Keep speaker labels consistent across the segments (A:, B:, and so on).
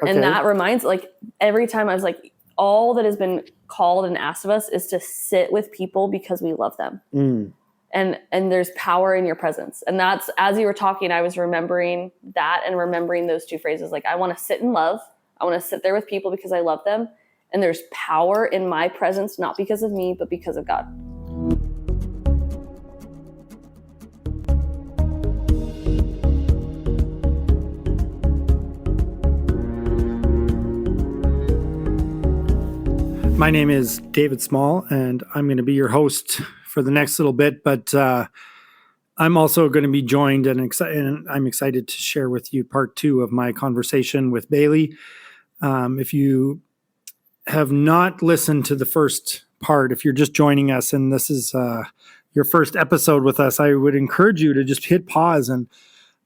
A: Okay.
B: And that reminds, like, every time I was like, all that has been called and asked of us is to sit with people because we love them. And there's power in your presence. And that's, as you were talking, I was remembering that and remembering those two phrases. Like, I want to sit in love. I want to sit there with people because I love them. And there's power in my presence, not because of me, but because of God.
A: My name is David Small, and I'm going to be your host for the next little bit, but I'm also going to be joined, and I'm excited to share with you part 2 of my conversation with Bailey. If you have not listened to the first part, if you're just joining us and this is your first episode with us, I would encourage you to just hit pause and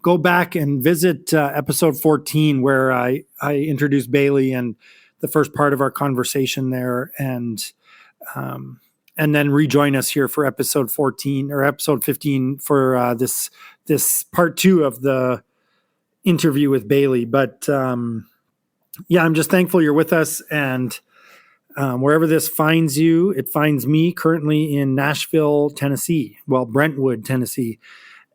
A: go back and visit episode 14, where I introduced Bailey and the first part of our conversation there, and then rejoin us here for episode 14 or episode 15 for this part 2 of the interview with Bailey. But I'm just thankful you're with us, and wherever this finds you, it finds me currently in Nashville, Tennessee. Well, Brentwood, Tennessee,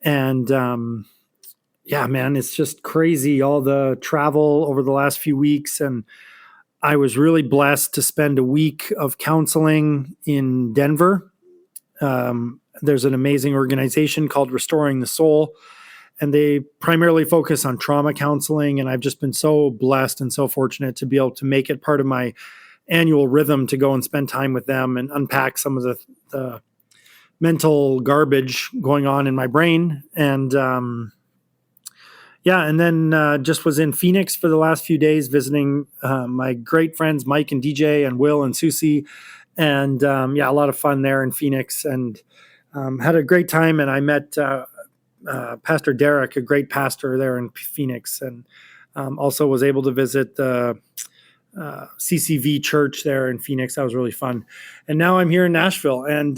A: and man, it's just crazy, all the travel over the last few weeks. And I was really blessed to spend a week of counseling in Denver. There's an amazing organization called Restoring the Soul, and they primarily focus on trauma counseling. And I've just been so blessed and so fortunate to be able to make it part of my annual rhythm to go and spend time with them and unpack some of the mental garbage going on in my brain. And and then just was in Phoenix for the last few days visiting my great friends Mike and DJ and Will and Susie, and a lot of fun there in Phoenix, and had a great time. And I met Pastor Derek, a great pastor there in Phoenix, and also was able to visit the CCV church there in Phoenix. That was really fun. And now I'm here in Nashville, and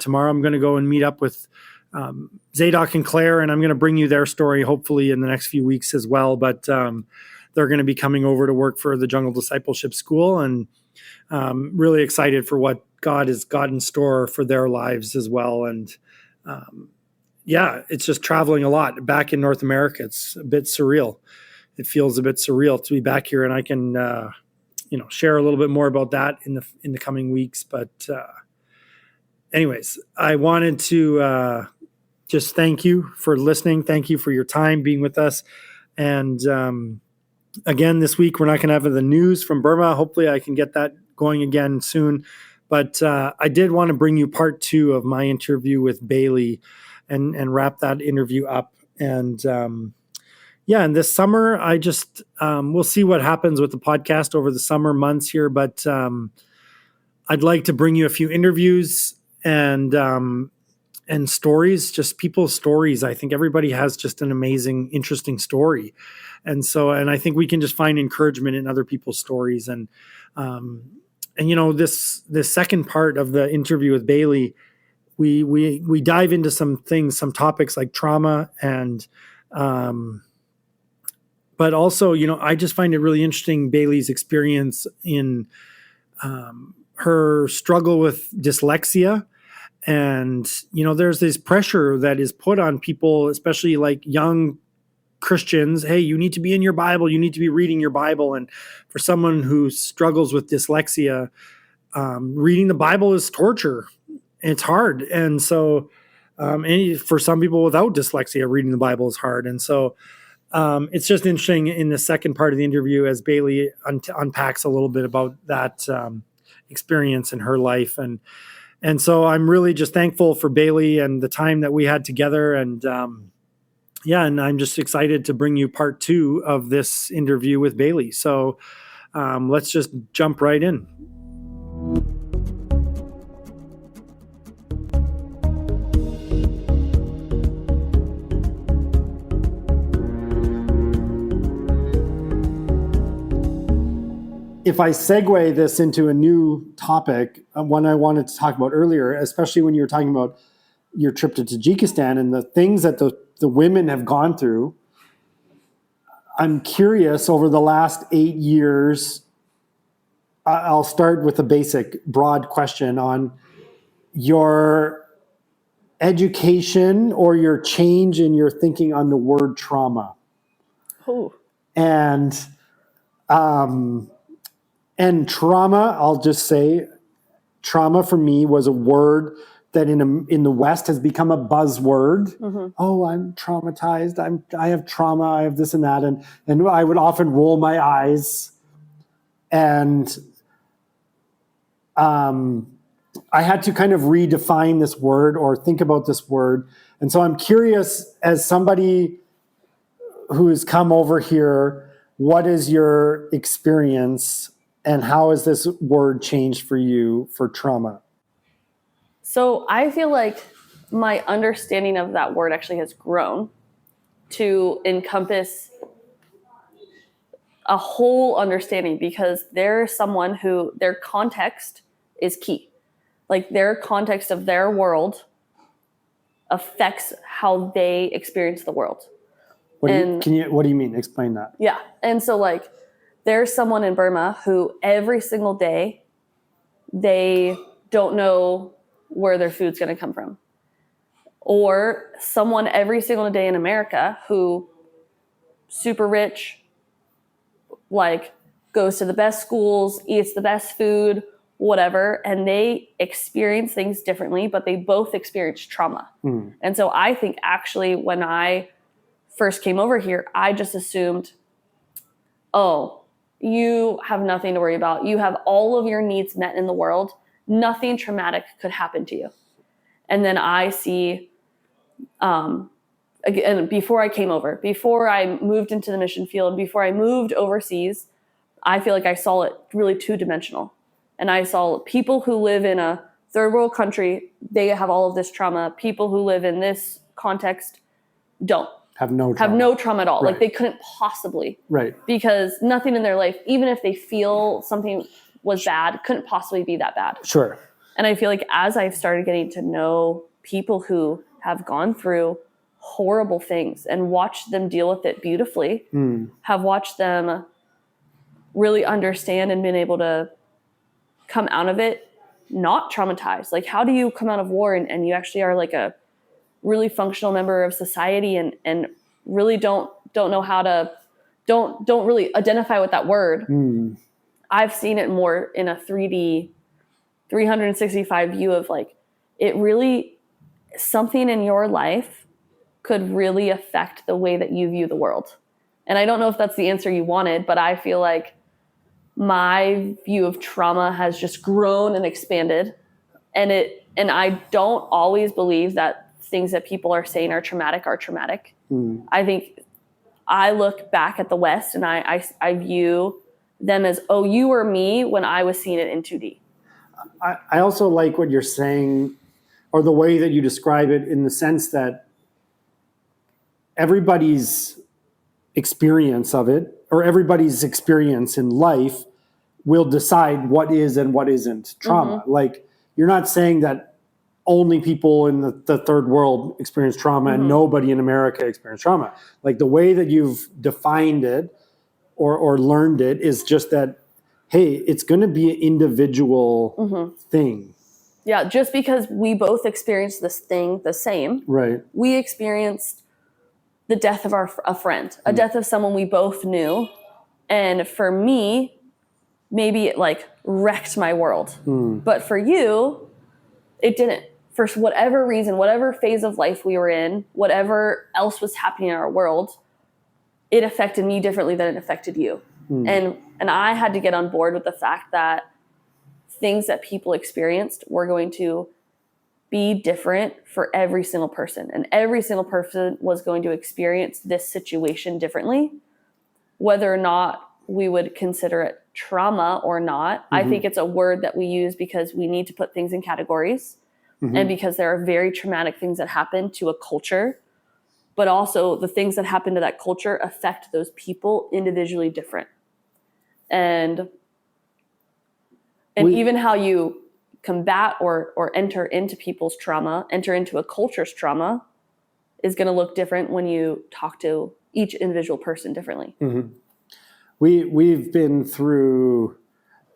A: tomorrow I'm going to go and meet up with Zadok and Claire, and I'm going to bring you their story hopefully in the next few weeks as well. But they're going to be coming over to work for the Jungle Discipleship School, and really excited for what God has got in store for their lives as well. And it's just traveling a lot back in North America. It's a bit surreal. It feels a bit surreal to be back here, and I can share a little bit more about that in the coming weeks. But anyways, I wanted to just thank you for listening. Thank you for your time being with us. And again, this week, we're not going to have the news from Burma. Hopefully I can get that going again soon. But I did want to bring you part 2 of my interview with Bailey and wrap that interview up. And and this summer, I just we'll see what happens with the podcast over the summer months here. But I'd like to bring you a few interviews and stories, just people's stories. I think everybody has just an amazing, interesting story. And I think we can just find encouragement in other people's stories. And this second part of the interview with Bailey, we dive into some topics like trauma, and but also, I just find it really interesting, Bailey's experience in her struggle with dyslexia. And, there's this pressure that is put on people, especially like young Christians. Hey, you need to be in your Bible. You need to be reading your Bible. And for someone who struggles with dyslexia, reading the Bible is torture. It's hard. And so for some people without dyslexia, reading the Bible is hard. And so it's just interesting in the second part of the interview as Bailey unpacks a little bit about that experience in her life. And so I'm really just thankful for Bailey and the time that we had together. And and I'm just excited to bring you part 2 of this interview with Bailey. So let's just jump right in. If I segue this into a new topic, one I wanted to talk about earlier, especially when you were talking about your trip to Tajikistan and the things that the women have gone through, I'm curious, over the last 8 years, I'll start with a basic, broad question on your education or your change in your thinking on the word trauma.
B: Oh.
A: And trauma, I'll just say, trauma for me was a word that in the West has become a buzzword.
B: Mm-hmm.
A: Oh, I'm traumatized. I have trauma. I have this and that, and I would often roll my eyes, and I had to kind of redefine this word or think about this word. And so I'm curious, as somebody who has come over here, what is your experience and how has this word changed for you for trauma?
B: So I feel like my understanding of that word actually has grown to encompass a whole understanding, because there's someone who their context is key. Like their context of their world affects how they experience the world.
A: What do you mean? Explain that.
B: Yeah. And so like there's someone in Burma who every single day they don't know where their food's going to come from. Or someone every single day in America who super rich, like goes to the best schools, eats the best food, whatever, and they experience things differently, but they both experience trauma. And so I think actually when I first came over here, I just assumed, oh, you have nothing to worry about. You have all of your needs met in the world. Nothing traumatic could happen to you. And then I see, again, before I came over, before I moved into the mission field, before I moved overseas, I feel like I saw it really two-dimensional. And I saw people who live in a third world country, they have all of this trauma. People who live in this context don't.
A: Have no
B: trauma at all.
A: Right.
B: Like they couldn't possibly.
A: Right.
B: Because nothing in their life, even if they feel something was bad, couldn't possibly be that bad.
A: Sure.
B: And I feel like as I've started getting to know people who have gone through horrible things and watched them deal with it beautifully, have watched them really understand and been able to come out of it not traumatized. Like how do you come out of war and you actually are like a really functional member of society and really don't know how to don't really identify with that word. I've seen it more in a 3D 365 view of like it really something in your life could really affect the way that you view the world. And I don't know if that's the answer you wanted, but I feel like my view of trauma has just grown and expanded. And I don't always believe that things that people are saying are traumatic. I think I look back at the West and I view them as, oh, you or me, when I was seeing it in 2D.
A: I also like what you're saying, or the way that you describe it, in the sense that everybody's experience of it, or everybody's experience in life, will decide what is and what isn't trauma. Like, you're not saying that only people in the third world experience trauma and nobody in America experience trauma. Like, the way that you've defined it or learned it is just that, hey, it's going to be an individual thing.
B: Yeah, just because we both experienced this thing the same.
A: Right.
B: We experienced the death of a friend, a death of someone we both knew. And for me, maybe it like wrecked my world. But for you, it didn't. For whatever reason, whatever phase of life we were in, whatever else was happening in our world, it affected me differently than it affected you. And I had to get on board with the fact that things that people experienced were going to be different for every single person. And every single person was going to experience this situation differently. Whether or not we would consider it trauma or not, I think it's a word that we use because we need to put things in categories. And because there are very traumatic things that happen to a culture, but also the things that happen to that culture affect those people individually different. And even how you combat or enter into people's trauma, enter into a culture's trauma, is going to look different when you talk to each individual person differently.
A: Mm-hmm. We've been through,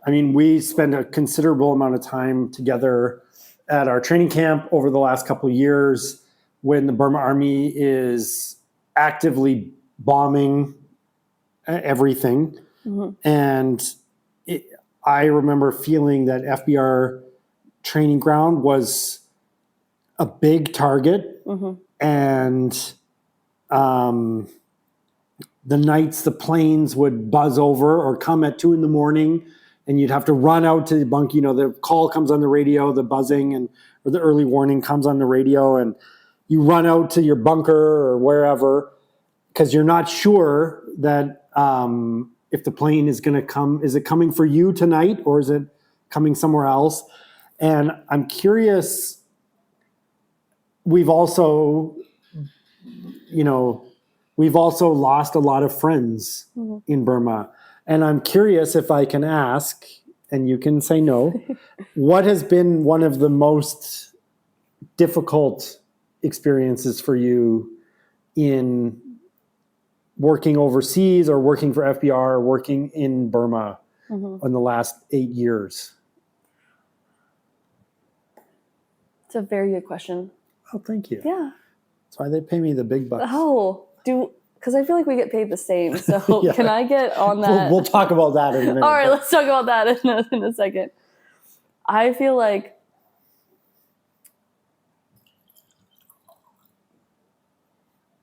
A: we spent a considerable amount of time together at our training camp over the last couple of years when the Burma Army is actively bombing everything. Mm-hmm. And I remember feeling that FBR training ground was a big target. Mm-hmm. And the nights the planes would buzz over or come at 2 a.m, and you'd have to run out to the bunk. The call comes on the radio, the buzzing or the early warning comes on the radio, and you run out to your bunker or wherever because you're not sure that if the plane is going to come, is it coming for you tonight or is it coming somewhere else? And I'm curious, we've also lost a lot of friends mm-hmm. in Burma. And I'm curious if I can ask, and you can say no, what has been one of the most difficult experiences for you in working overseas or working for FBR or working in Burma mm-hmm. in the last 8 years?
B: It's a very good question.
A: Oh, thank you.
B: Yeah.
A: That's why they pay me the big bucks.
B: Oh, because I feel like we get paid the same. So yeah. Can I get on that?
A: We'll talk about that in a minute.
B: All right, let's talk about that in a second. I feel like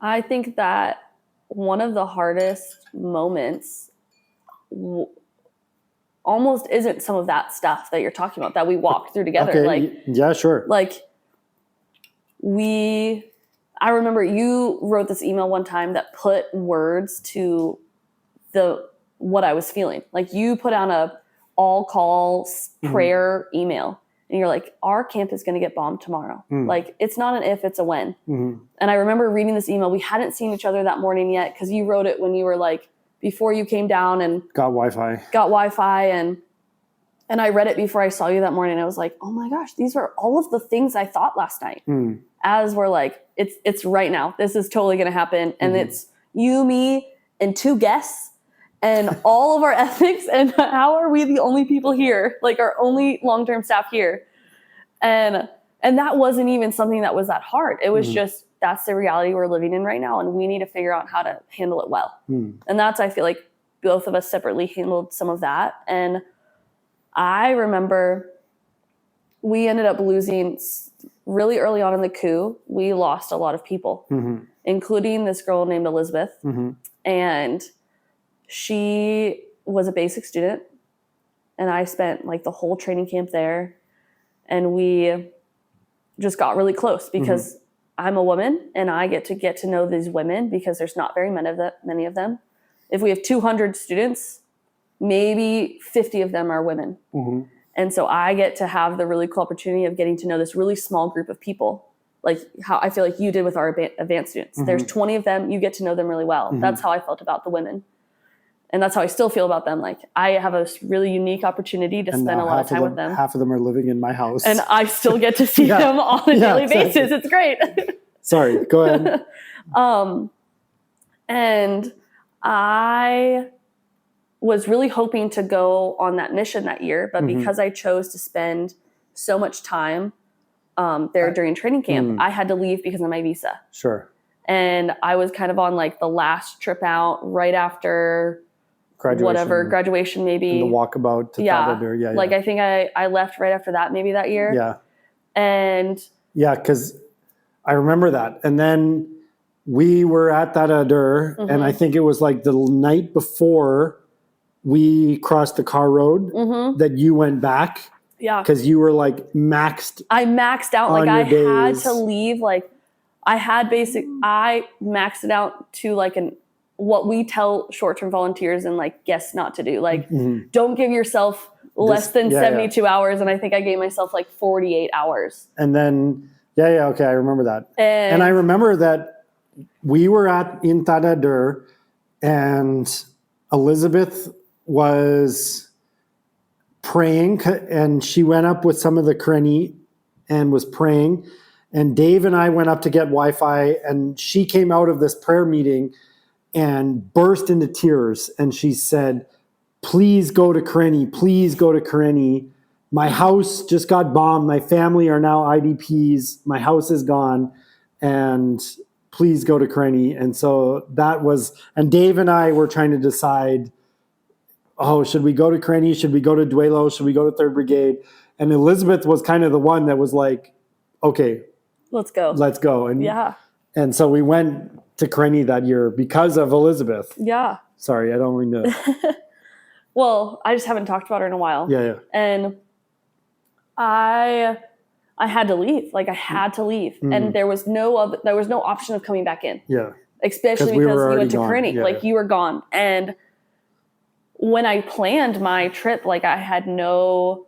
B: I think that one of the hardest moments almost isn't some of that stuff that you're talking about that we walked through together.
A: Okay.
B: Like,
A: yeah, sure.
B: Like I remember you wrote this email one time that put words to what I was feeling. Like you put on a all call prayer mm-hmm. email and you're like, our camp is going to get bombed tomorrow. Mm. Like it's not an if, it's a when. Mm-hmm. And I remember reading this email. We hadn't seen each other that morning yet because you wrote it when you were like, before you came down and
A: got Wi-Fi
B: and I read it before I saw you that morning. I was like, oh my gosh, these are all of the things I thought last night. Mm. As we're like, it's right now. This is totally going to happen. And mm-hmm. it's you, me, and 2 guests and all of our ethics. And how are we the only people here? Like our only long-term staff here. And that wasn't even something that was that hard. It was mm-hmm. just, that's the reality we're living in right now. And we need to figure out how to handle it well. Mm. And I feel like both of us separately handled some of that. And I remember we ended up losing really early on in the coup. We lost a lot of people, mm-hmm. including this girl named Elizabeth. Mm-hmm. And she was a basic student. And I spent like the whole training camp there. And we just got really close because mm-hmm. I'm a woman and I get to know these women because there's not very many of them. If we have 200 students, maybe 50 of them are women. Mm-hmm. And so I get to have the really cool opportunity of getting to know this really small group of people, like how I feel like you did with our advanced students. Mm-hmm. There's 20 of them. You get to know them really well. Mm-hmm. That's how I felt about the women. And that's how I still feel about them. Like I have a really unique opportunity to spend a lot of time with them.
A: Half of them are living in my house.
B: And I still get to see them on a daily basis. It's great.
A: Sorry, go ahead.
B: And I was really hoping to go on that mission that year, but mm-hmm. because I chose to spend so much time there during training camp, I had to leave because of my visa.
A: Sure.
B: And I was kind of on like the last trip out right after graduation maybe.
A: And the walkabout to Tadadur. Yeah.
B: Like I think I left right after that, maybe that year.
A: Yeah.
B: And
A: yeah, because I remember that. And then we were at Tadadur, mm-hmm. and I think it was like the night before we crossed the car road mm-hmm. that you went back.
B: Yeah.
A: Because you were like I maxed out. Like I had to leave. Like I maxed it out to like what we tell short-term volunteers and like guests not to do. Like mm-hmm. don't give yourself less than 72 hours. And I think I gave myself like 48 hours. And then, okay. I remember that. And I remember that we were in Tadadur and Elizabeth was praying and she went up with some of the Karenni and was praying. And Dave and I went up to get Wi-Fi and she came out of this prayer meeting and burst into tears. And she said, please go to Karenni. Please go to Karenni. My house just got bombed. My family are now IDPs. My house is gone. And please go to Karenni. And so that was, and Dave and I were trying to decide, oh, should we go to Karenni? Should we go to Duelo? Should we go to 3rd Brigade? And Elizabeth was kind of the one that was like, okay,
B: let's go.
A: Let's go. And
B: yeah.
A: And so we went to Karenni that year because of Elizabeth.
B: Yeah.
A: Sorry, I don't mean to.
B: Well, I just haven't talked about her in a while.
A: Yeah.
B: And I had to leave. Like I had to leave. And there was no option of coming back in.
A: Yeah.
B: Especially because you went to Karenni.
A: Yeah.
B: Like you were gone. And when I planned my trip, like I had no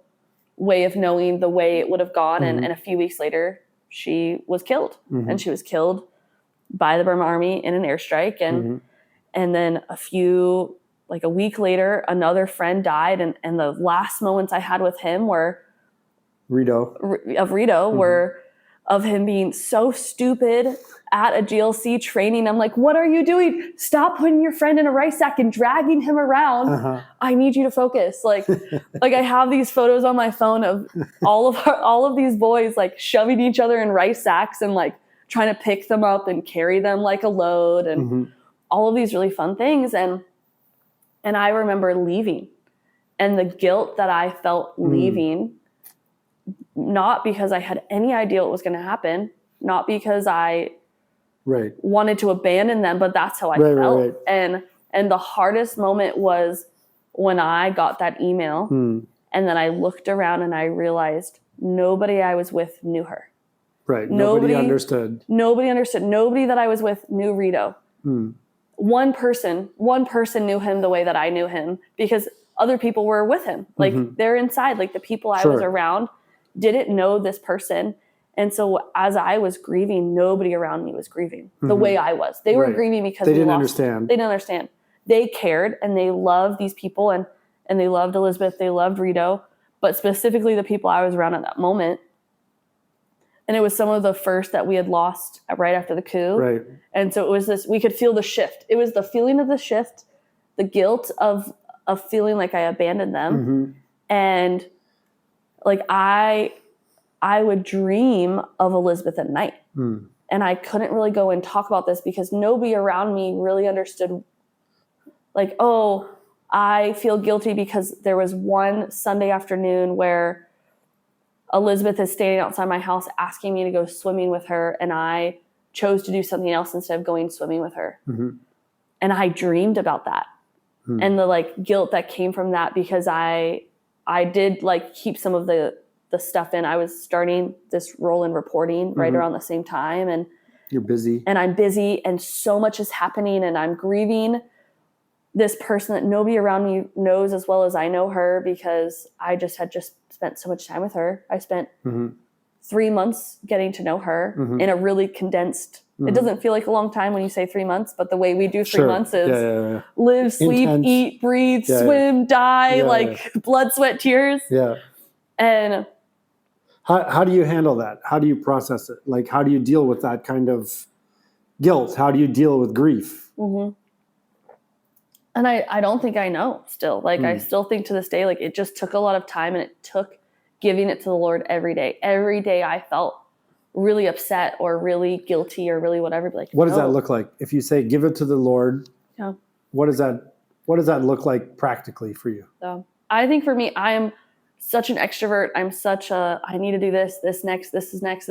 B: way of knowing the way it would have gone. And a few weeks later, she was killed. And she was killed by the Burma army in an airstrike. And then a week later, another friend died. And the last moments I had with him were Rito were of him being so stupid at a GLC training. I'm like, what are you doing? Stop putting your friend in a rice sack and dragging him around. I need you to focus. Like I have these photos on my phone of all of these boys like shoving each other in rice sacks and like trying to pick them up and carry them like a load and all of these really fun things. And I remember leaving and the guilt that I felt leaving, not because I had any idea what was going to happen, not because I wanted to abandon them, but that's how I felt. And the hardest moment was when I got that email and then I looked around and I realized nobody I was with knew her.
A: Right. Nobody understood.
B: Nobody understood. Nobody that I was with knew Rito. One person knew him the way that I knew him because other people were with him. Like they're inside, like the people I was around didn't know this person. And so as I was grieving, nobody around me was grieving the way I was. They were grieving because
A: they didn't understand.
B: They didn't understand. They cared and they loved these people and they loved Elizabeth. They loved Rito, but specifically the people I was around at that moment. And it was some of the first that we had lost right after the coup.
A: Right.
B: And so it was this, we could feel the shift. It was the feeling of the shift, the guilt of feeling like I abandoned them. And like I would dream of Elizabeth at night. And I couldn't really go and talk about this because nobody around me really understood like, oh, I feel guilty because there was one Sunday afternoon where Elizabeth is standing outside my house asking me to go swimming with her. And I chose to do something else instead of going swimming with her. And I dreamed about that. And the like guilt that came from that because I did like keep some of the stuff in. I was starting this role in reporting right around the same time. And
A: you're busy.
B: And I'm busy and so much is happening and I'm grieving this person that nobody around me knows as well as I know her because I just spent so much time with her. I spent 3 months getting to know her in a really condensed, it doesn't feel like a long time when you say 3 months, but the way we do 3 months is live, sleep, eat, breathe, swim, die, blood, sweat, tears.
A: Yeah.
B: And
A: how do you handle that? How do you process it? Like, how do you deal with that kind of guilt? How do you deal with grief?
B: And I don't think I know still. Like, I still think to this day, like, it just took a lot of time and it took giving it to the Lord every day. Every day I felt really upset or really guilty or really whatever. Like,
A: what does that look like? If you say, give it to the Lord, what does that look like practically for you?
B: So I think for me, I am such an extrovert. I'm such a, I need to do this next, this is next.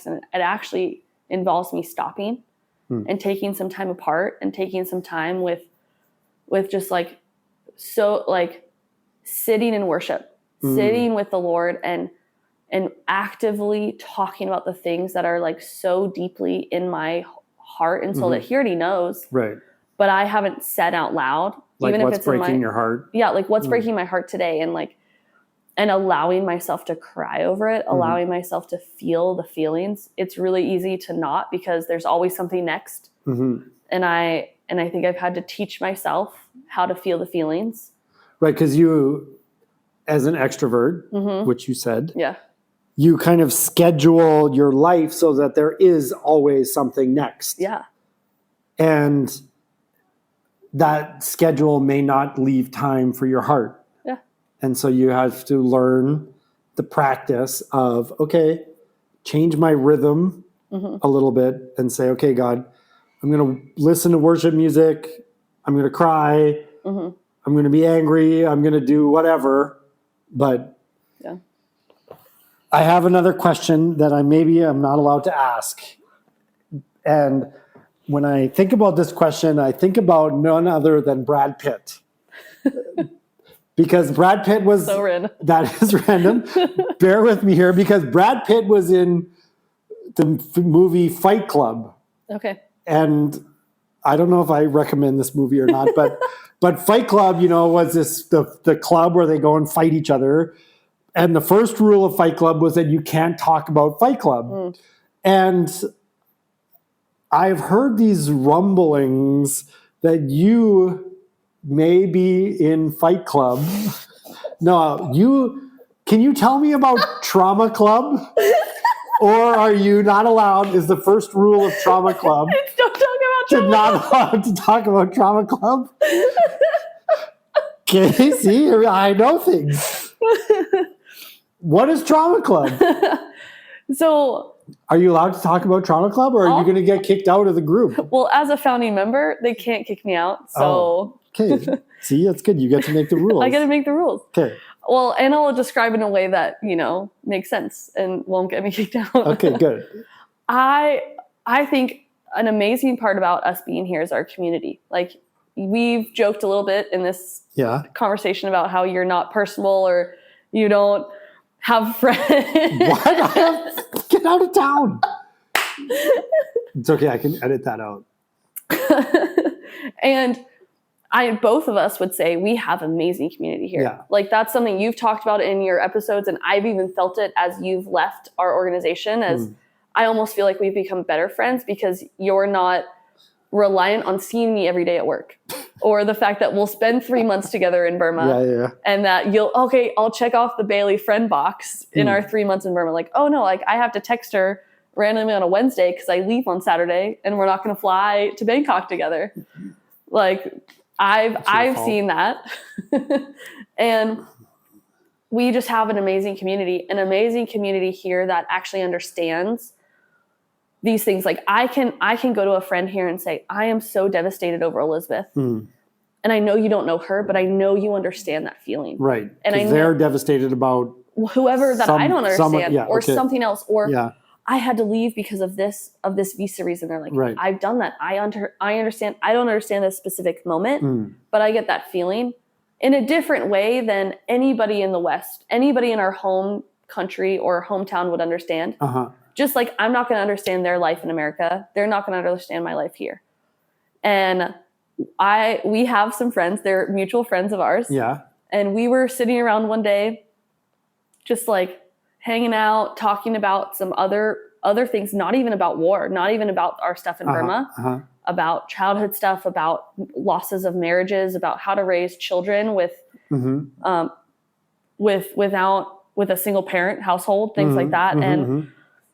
B: And it actually involves me stopping and taking some time apart and taking some time with just like, so like sitting in worship, sitting with the Lord and actively talking about the things that are like so deeply in my heart and soul that he already knows.
A: Right.
B: But I haven't said out loud.
A: Like
B: even
A: what's
B: if it's
A: breaking your heart?
B: Yeah. Like what's breaking my heart today. And allowing myself to cry over it, allowing myself to feel the feelings. It's really easy to not because there's always something next. And I think I've had to teach myself how to feel the feelings.
A: Right. Because you, as an extrovert, which you said, you kind of schedule your life so that there is always something next.
B: Yeah.
A: And that schedule may not leave time for your heart.
B: Yeah.
A: And so you have to learn the practice of, okay, change my rhythm a little bit and say, okay, God, I'm going to listen to worship music. I'm going to cry. I'm going to be angry. I'm going to do whatever. But I have another question that I'm not allowed to ask. And when I think about this question, I think about none other than Brad Pitt. Because Brad Pitt was...
B: So random.
A: That is random. Bear with me here, because Brad Pitt was in the movie Fight Club.
B: Okay.
A: And I don't know if I recommend this movie or not, but Fight Club, was the club where they go and fight each other. And the first rule of Fight Club was that you can't talk about Fight Club. And I've heard these rumblings that you may be in Fight Club. No, can you tell me about Trauma Club? Or are you not allowed, is the first rule of Trauma Club
B: Don't talk about Trauma
A: not allowed to talk about Trauma Club? Okay, see, I know things. What is Trauma Club?
B: So,
A: are you allowed to talk about Trauma Club, or are you going to get kicked out of the group?
B: Well, as a founding member, they can't kick me out. So,
A: okay. See, that's good. You get to make the rules.
B: I get to make the rules.
A: Okay.
B: Well, and I'll describe in a way that, makes sense and won't get me kicked out.
A: Okay, good.
B: I think an amazing part about us being here is our community. Like, we've joked a little bit in this conversation about how you're not personable or you don't have friends.
A: What? Get out of town. It's okay. I can edit that out.
B: And both of us would say we have amazing community here.
A: Yeah.
B: Like, that's something you've talked about in your episodes, and I've even felt it as you've left our organization, as I almost feel like we've become better friends because you're not reliant on seeing me every day at work, or the fact that we'll spend 3 months together in Burma and that I'll check off the Bailey friend box in our 3 months in Burma. Like, oh no, like I have to text her randomly on a Wednesday because I leave on Saturday and we're not going to fly to Bangkok together. Like, I've seen that. And we just have an amazing community here that actually understands these things. Like, I can go to a friend here and say, I am so devastated over Elizabeth. And I know you don't know her, but I know you understand that feeling.
A: Right.
B: And
A: they're devastated about
B: whoever that I don't understand something else.
A: Or
B: I had to leave because of this visa reason. They're like, I've done that. I understand. I don't understand this specific moment, but I get that feeling in a different way than anybody in the West, anybody in our home country or hometown would understand. Just like I'm not going to understand their life in America. They're not going to understand my life here. And we have some friends. They're mutual friends of ours.
A: Yeah.
B: And we were sitting around one day, just like hanging out, talking about some other things, not even about war, not even about our stuff in Burma, about childhood stuff, about losses of marriages, about how to raise children with a single parent household, things like that. And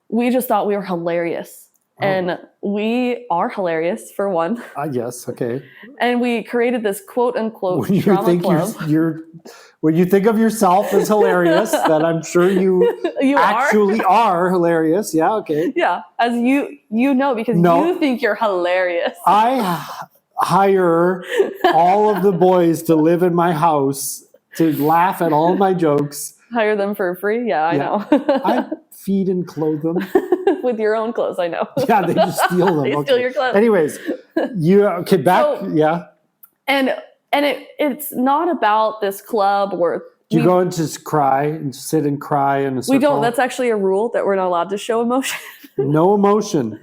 B: we just thought we were hilarious. And we are hilarious, for one.
A: Yes, okay.
B: And we created this quote unquote trauma club.
A: When you think of yourself as hilarious, that I'm sure you actually are hilarious. Yeah, okay.
B: Yeah, as you know, because you think you're hilarious.
A: I hire all of the boys to live in my house to laugh at all my jokes.
B: Hire them for free? Yeah, I know.
A: I feed and clothe them.
B: With your own clothes, I know.
A: Yeah, they just steal them.
B: They steal your clothes.
A: Anyways,
B: And it's not about this club where
A: do you go and just cry and sit and cry in a circle?
B: We don't. That's actually a rule that we're not allowed to show emotion.
A: No emotion.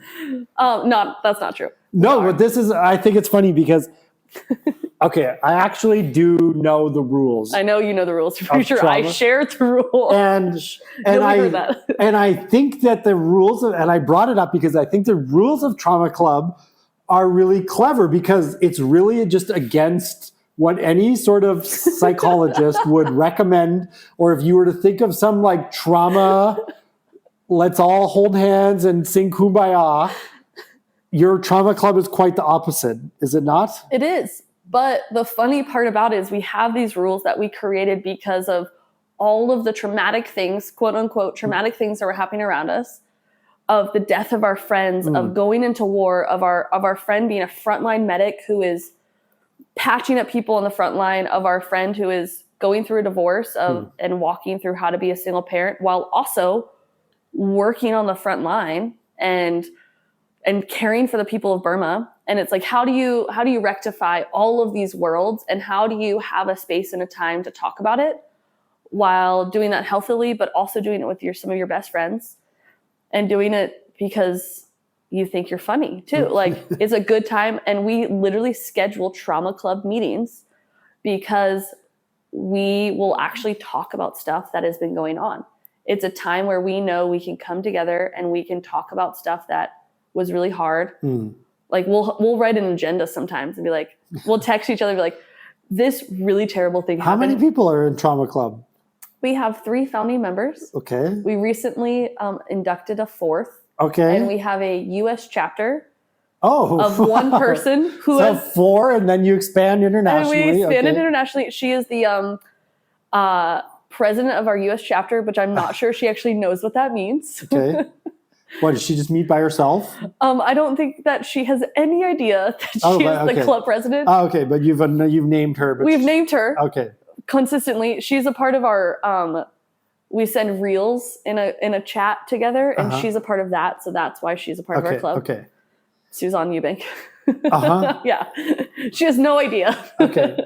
B: That's not true.
A: No, but I think it's funny because, okay, I actually do know the rules.
B: I know you know the rules. I'm pretty sure I shared the rule.
A: And I think that the rules and I brought it up because I think the rules of Trauma Club are really clever because it's really just against what any sort of psychologist would recommend. Or if you were to think of some like trauma, let's all hold hands and sing Kumbaya. Your Trauma Club is quite the opposite, is it not?
B: It is. But the funny part about it is we have these rules that we created because of all of the traumatic things, quote unquote, traumatic things that were happening around us, of the death of our friends, of going into war, of our friend being a frontline medic who is patching up people on the front line, of our friend who is going through a divorce and walking through how to be a single parent while also working on the front line and caring for the people of Burma. And it's like, how do you rectify all of these worlds, and how do you have a space and a time to talk about it while doing that healthily, but also doing it with some of your best friends, and doing it because you think you're funny too. Like, it's a good time. And we literally schedule trauma club meetings because we will actually talk about stuff that has been going on. It's a time where we know we can come together and we can talk about stuff that was really hard. Like, we'll write an agenda sometimes and be like, we'll text each other and be like, this really terrible thing happened.
A: How many people are in trauma club?
B: We have 3 founding members.
A: Okay.
B: We recently inducted a 4th.
A: Okay.
B: And we have a U.S. chapter
A: of
B: one person who
A: so
B: has
A: 4, and then you expand internationally.
B: And we expanded internationally. She is the president of our U.S. chapter, which I'm not sure she actually knows what that means.
A: Okay. What, did she just meet by herself?
B: I don't think that she has any idea that she is the club president.
A: Oh, okay, but you've named her. But
B: we've named her.
A: Okay.
B: Consistently. She's a part of our we send reels in a chat together, and she's a part of that, so that's why she's a part of our club.
A: Okay.
B: Suzanne Eubank. Yeah. She has no idea.
A: Okay.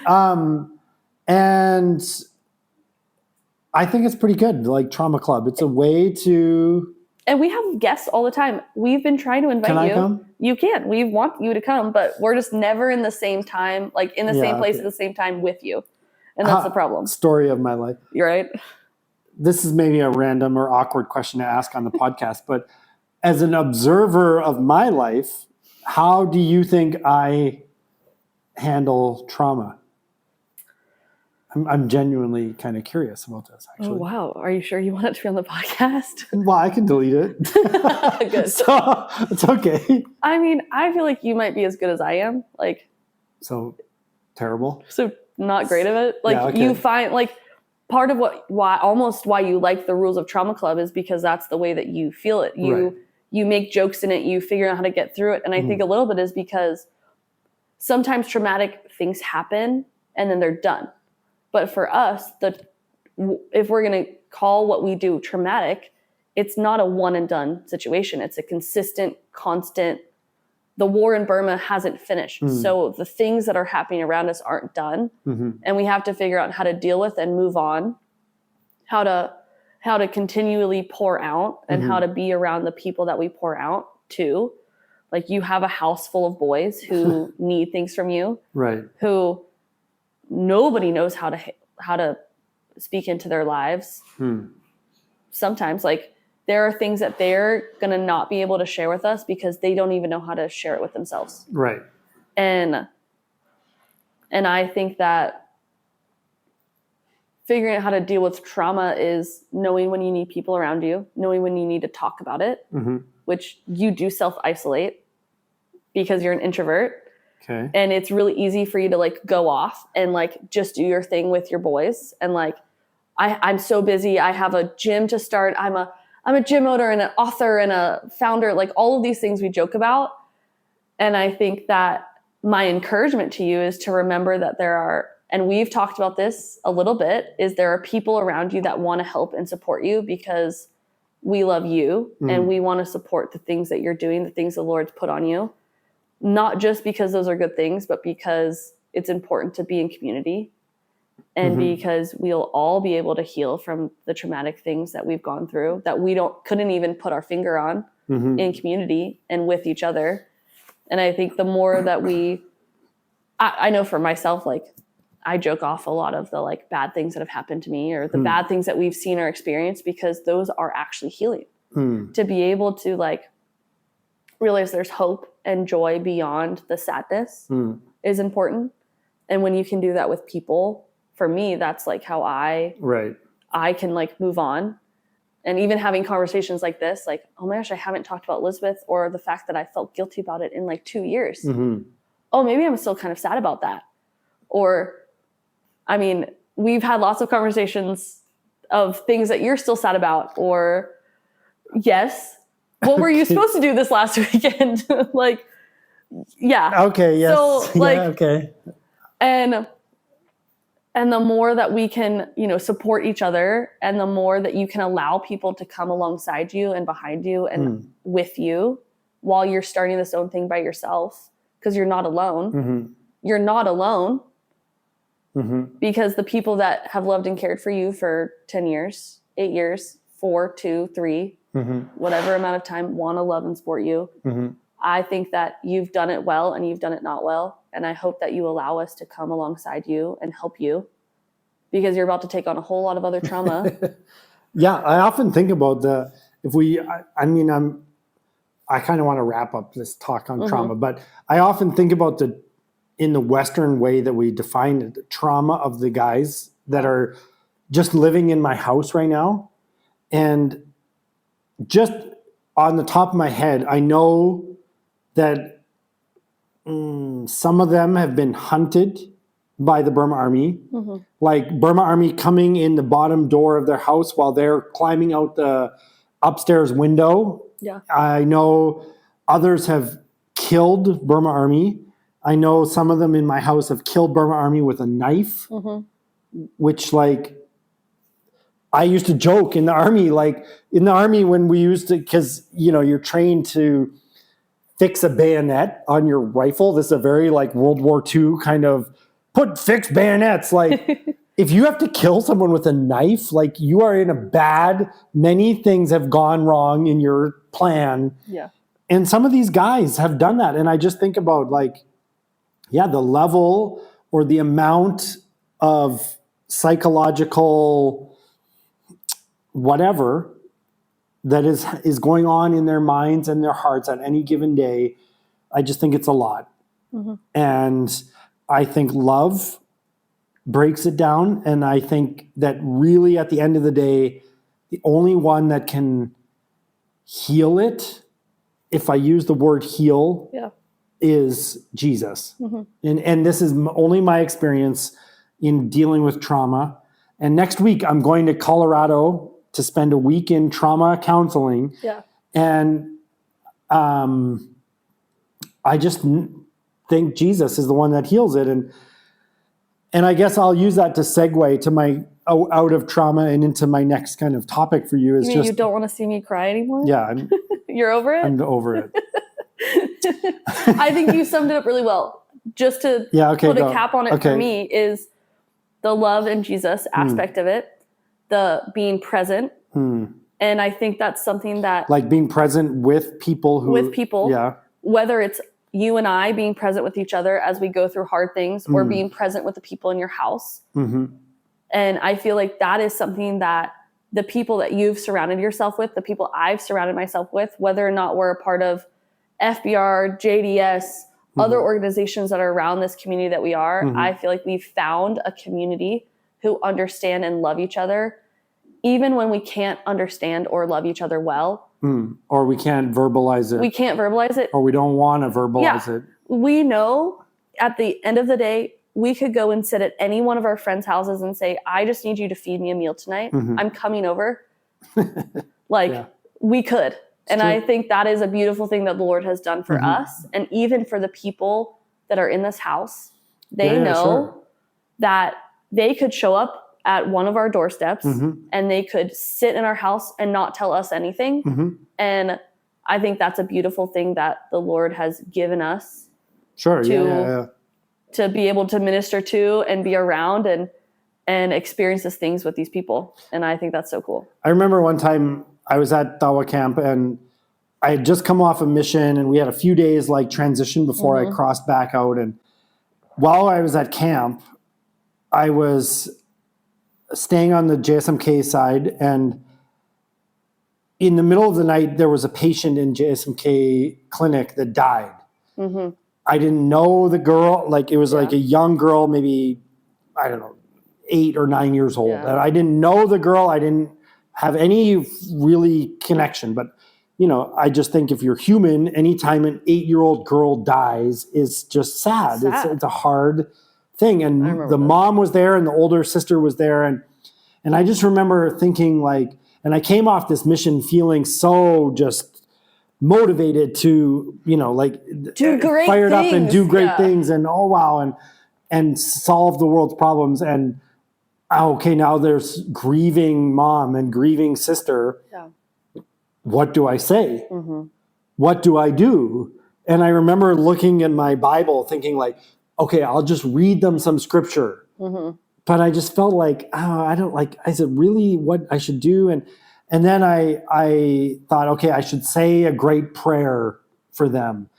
A: And I think it's pretty good, like Trauma Club. It's a way to...
B: And we have guests all the time. We've been trying to invite you.
A: Can I come?
B: You can. We want you to come, but we're just never in the same time, like in the same place at the same time with you. And that's the problem.
A: Story of my life.
B: You're right.
A: This is maybe a random or awkward question to ask on the podcast, but as an observer of my life, how do you think I handle trauma? I'm genuinely kind of curious about this, actually.
B: Oh, wow. Are you sure you want it to be on the podcast?
A: Well, I can delete it.
B: Good.
A: So it's okay.
B: I mean, I feel like you might be as good as I am. Like,
A: so terrible.
B: So not great at it. Like,
A: okay.
B: You find, like, part of why you like the rules of Trauma Club is because that's the way that you feel it. You make jokes in it. You figure out how to get through it. And I think a little bit is because sometimes traumatic things happen and then they're done. But for us, if we're going to call what we do traumatic, it's not a one and done situation. It's a consistent, constant. The war in Burma hasn't finished. So the things that are happening around us aren't done. And we have to figure out how to deal with and move on, how to continually pour out, and how to be around the people that we pour out to. Like, you have a house full of boys who need things from you.
A: Right.
B: Who nobody knows how to speak into their lives. Sometimes, like, there are things that they're going to not be able to share with us because they don't even know how to share it with themselves.
A: Right.
B: And I think that figuring out how to deal with trauma is knowing when you need people around you, knowing when you need to talk about it, which you do self-isolate because you're an introvert.
A: Okay.
B: And it's really easy for you to, like, go off and, like, just do your thing with your boys. And, like, I'm so busy. I have a gym to start. I'm a gym owner and an author and a founder, like, all of these things we joke about. And I think that my encouragement to you is to remember that there are, and we've talked about this a little bit, is there are people around you that want to help and support you because we love you and we want to support the things that you're doing, the things the Lord's put on you. Not just because those are good things, but because it's important to be in community and because we'll all be able to heal from the traumatic things that we've gone through that we couldn't even put our finger on in community and with each other. And I think the more that I know for myself, like, I joke off a lot of the, like, bad things that have happened to me or the bad things that we've seen or experienced because those are actually healing. To be able to, like, realize there's hope and joy beyond the sadness is important. And when you can do that with people, for me, that's, like, how I can, like, move on. And even having conversations like this, like, oh my gosh, I haven't talked about Elizabeth or the fact that I felt guilty about it in, like, 2 years. oh, maybe I'm still kind of sad about that. Or, I mean, we've had lots of conversations of things that you're still sad about, or yes, what were you supposed to do this last weekend? Like, yeah.
A: Okay. Yes.
B: So, like,
A: yeah, okay.
B: And the more that we can, support each other, and the more that you can allow people to come alongside you and behind you and with you while you're starting this own thing by yourself, because you're not alone.
A: Mm-hmm.
B: You're not alone.
A: Mm-hmm.
B: Because the people that have loved and cared for you for 10 years, 8 years, 4, 2, 3, whatever amount of time, want to love and support you. I think that you've done it well and you've done it not well. And I hope that you allow us to come alongside you and help you, because you're about to take on a whole lot of other trauma.
A: Yeah, I often think about I kind of want to wrap up this talk on trauma, but I often think about in the Western way that we define it, the trauma of the guys that are just living in my house right now. And just on the top of my head, I know that some of them have been hunted by the Burma Army, like Burma Army coming in the bottom door of their house while they're climbing out the upstairs window.
B: Yeah.
A: I know others have killed Burma Army. I know some of them in my house have killed Burma Army with a knife, which, like, I used to joke in the army, when we used to, because, you're trained to fix a bayonet on your rifle. This is a very like World War II kind of fix bayonets. Like, if you have to kill someone with a knife, like, you are in many things have gone wrong in your plan.
B: Yeah.
A: And some of these guys have done that. And I just think about, like, the level or the amount of psychological whatever that is going on in their minds and their hearts at any given day. I just think it's a lot. And I think love breaks it down. And I think that really at the end of the day, the only one that can heal it, if I use the word heal, is Jesus. And this is only my experience in dealing with trauma. And next week, I'm going to Colorado to spend a week in trauma counseling.
B: Yeah.
A: And I just think Jesus is the one that heals it. And I guess I'll use that to segue to my out of trauma and into my next kind of topic for you.
B: You don't want to see me cry anymore?
A: Yeah.
B: You're over it?
A: I'm over it.
B: I think you summed it up really well. Just to put a cap on it for me is the love and Jesus aspect of it, the being present. And I think that's something that,
A: like, being present with people
B: whether it's you and I being present with each other as we go through hard things, or being present with the people in your house. And I feel like that is something that the people that you've surrounded yourself with, the people I've surrounded myself with, whether or not we're a part of FBR, JDS, other organizations that are around this community that we are, I feel like we've found a community who understand and love each other, even when we can't understand or love each other well.
A: Or we can't verbalize it.
B: We can't verbalize it.
A: Or we don't want to verbalize it.
B: We know at the end of the day, we could go and sit at any one of our friends' houses and say, I just need you to feed me a meal tonight. I'm coming over. We could. And I think that is a beautiful thing that the Lord has done for us. And even for the people that are in this house, they know that they could show up at one of our doorsteps and they could sit in our house and not tell us anything. And I think that's a beautiful thing that the Lord has given us to be able to minister to and be around and experience these things with these people. And I think that's so cool.
A: I remember one time I was at Dawa camp and I had just come off a mission and we had a few days like transition before I crossed back out. And while I was at camp, I was staying on the JSMK side, and in the middle of the night, there was a patient in JSMK clinic that died. I didn't know the girl, like it was like a young girl, maybe, I don't know, 8 or 9 years old. And I didn't know the girl. I didn't have any really connection, but I just think if you're human, anytime an 8-year-old girl dies is just sad. It's a hard thing. And the mom was there and the older sister was there. And I just remember thinking and I came off this mission feeling so just motivated to,
B: do great
A: fired
B: things.
A: up and do great things and oh wow and solve the world's problems. And okay, now there's grieving mom and grieving sister.
B: Yeah.
A: What do I say?
B: Mm-hmm.
A: What do I do? And I remember looking at my Bible thinking okay, I'll just read them some scripture.
B: Mm-hmm.
A: But I just felt I said, really what I should do? And then I thought, okay, I should say a great prayer for them.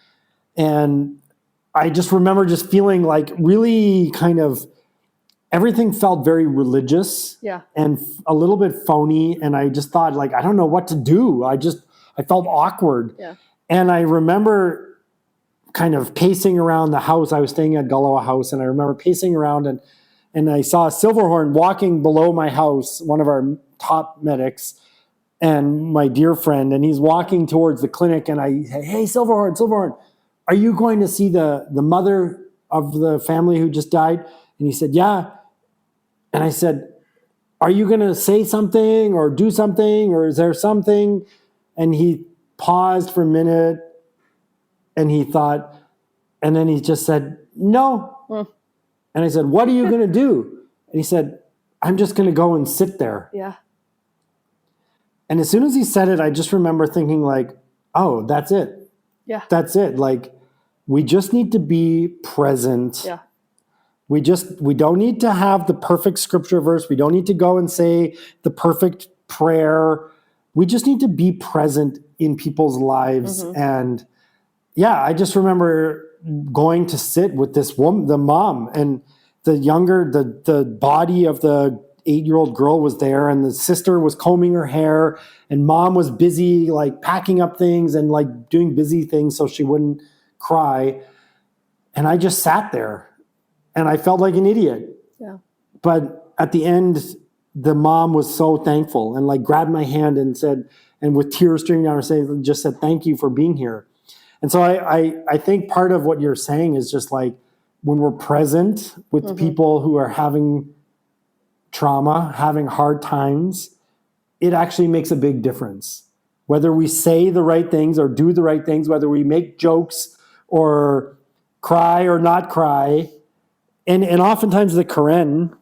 A: And I just remember just feeling really kind of everything felt very religious and a little bit phony. And I just thought I don't know what to do. I felt awkward.
B: Yeah.
A: And I remember kind of pacing around the house. I was staying at Jala house, and I remember pacing around and I saw a Silverhorn walking below my house, one of our top medics and my dear friend, and he's walking towards the clinic, and I say, hey, Silverhorn, are you going to see the mother of the family who just died? And he said, yeah. And I said, are you going to say something or do something, or is there something? And he paused for a minute, and he thought, and then he just said, no. And I said, what are you going to do? And he said, I'm just going to go and sit there.
B: Yeah.
A: And as soon as he said it, I just remember thinking oh, that's it.
B: Yeah.
A: That's it. We just need to be present.
B: Yeah.
A: We don't need to have the perfect scripture verse. We don't need to go and say the perfect prayer. We just need to be present in people's lives.
B: Mm-hmm.
A: And yeah, I just remember going to sit with this woman, the mom, and the body of the 8-year-old girl was there, and the sister was combing her hair, and mom was busy packing up things and doing busy things so she wouldn't cry. And I just sat there and I felt like an idiot.
B: Yeah.
A: But at the end, the mom was so thankful and grabbed my hand and said, and with tears streaming down her face, just said, thank you for being here. And so I think part of what you're saying is just when we're present with
B: mm-hmm.
A: people who are having trauma, having hard times, it actually makes a big difference. Whether we say the right things or do the right things, whether we make jokes or cry or not cry. And oftentimes the Karen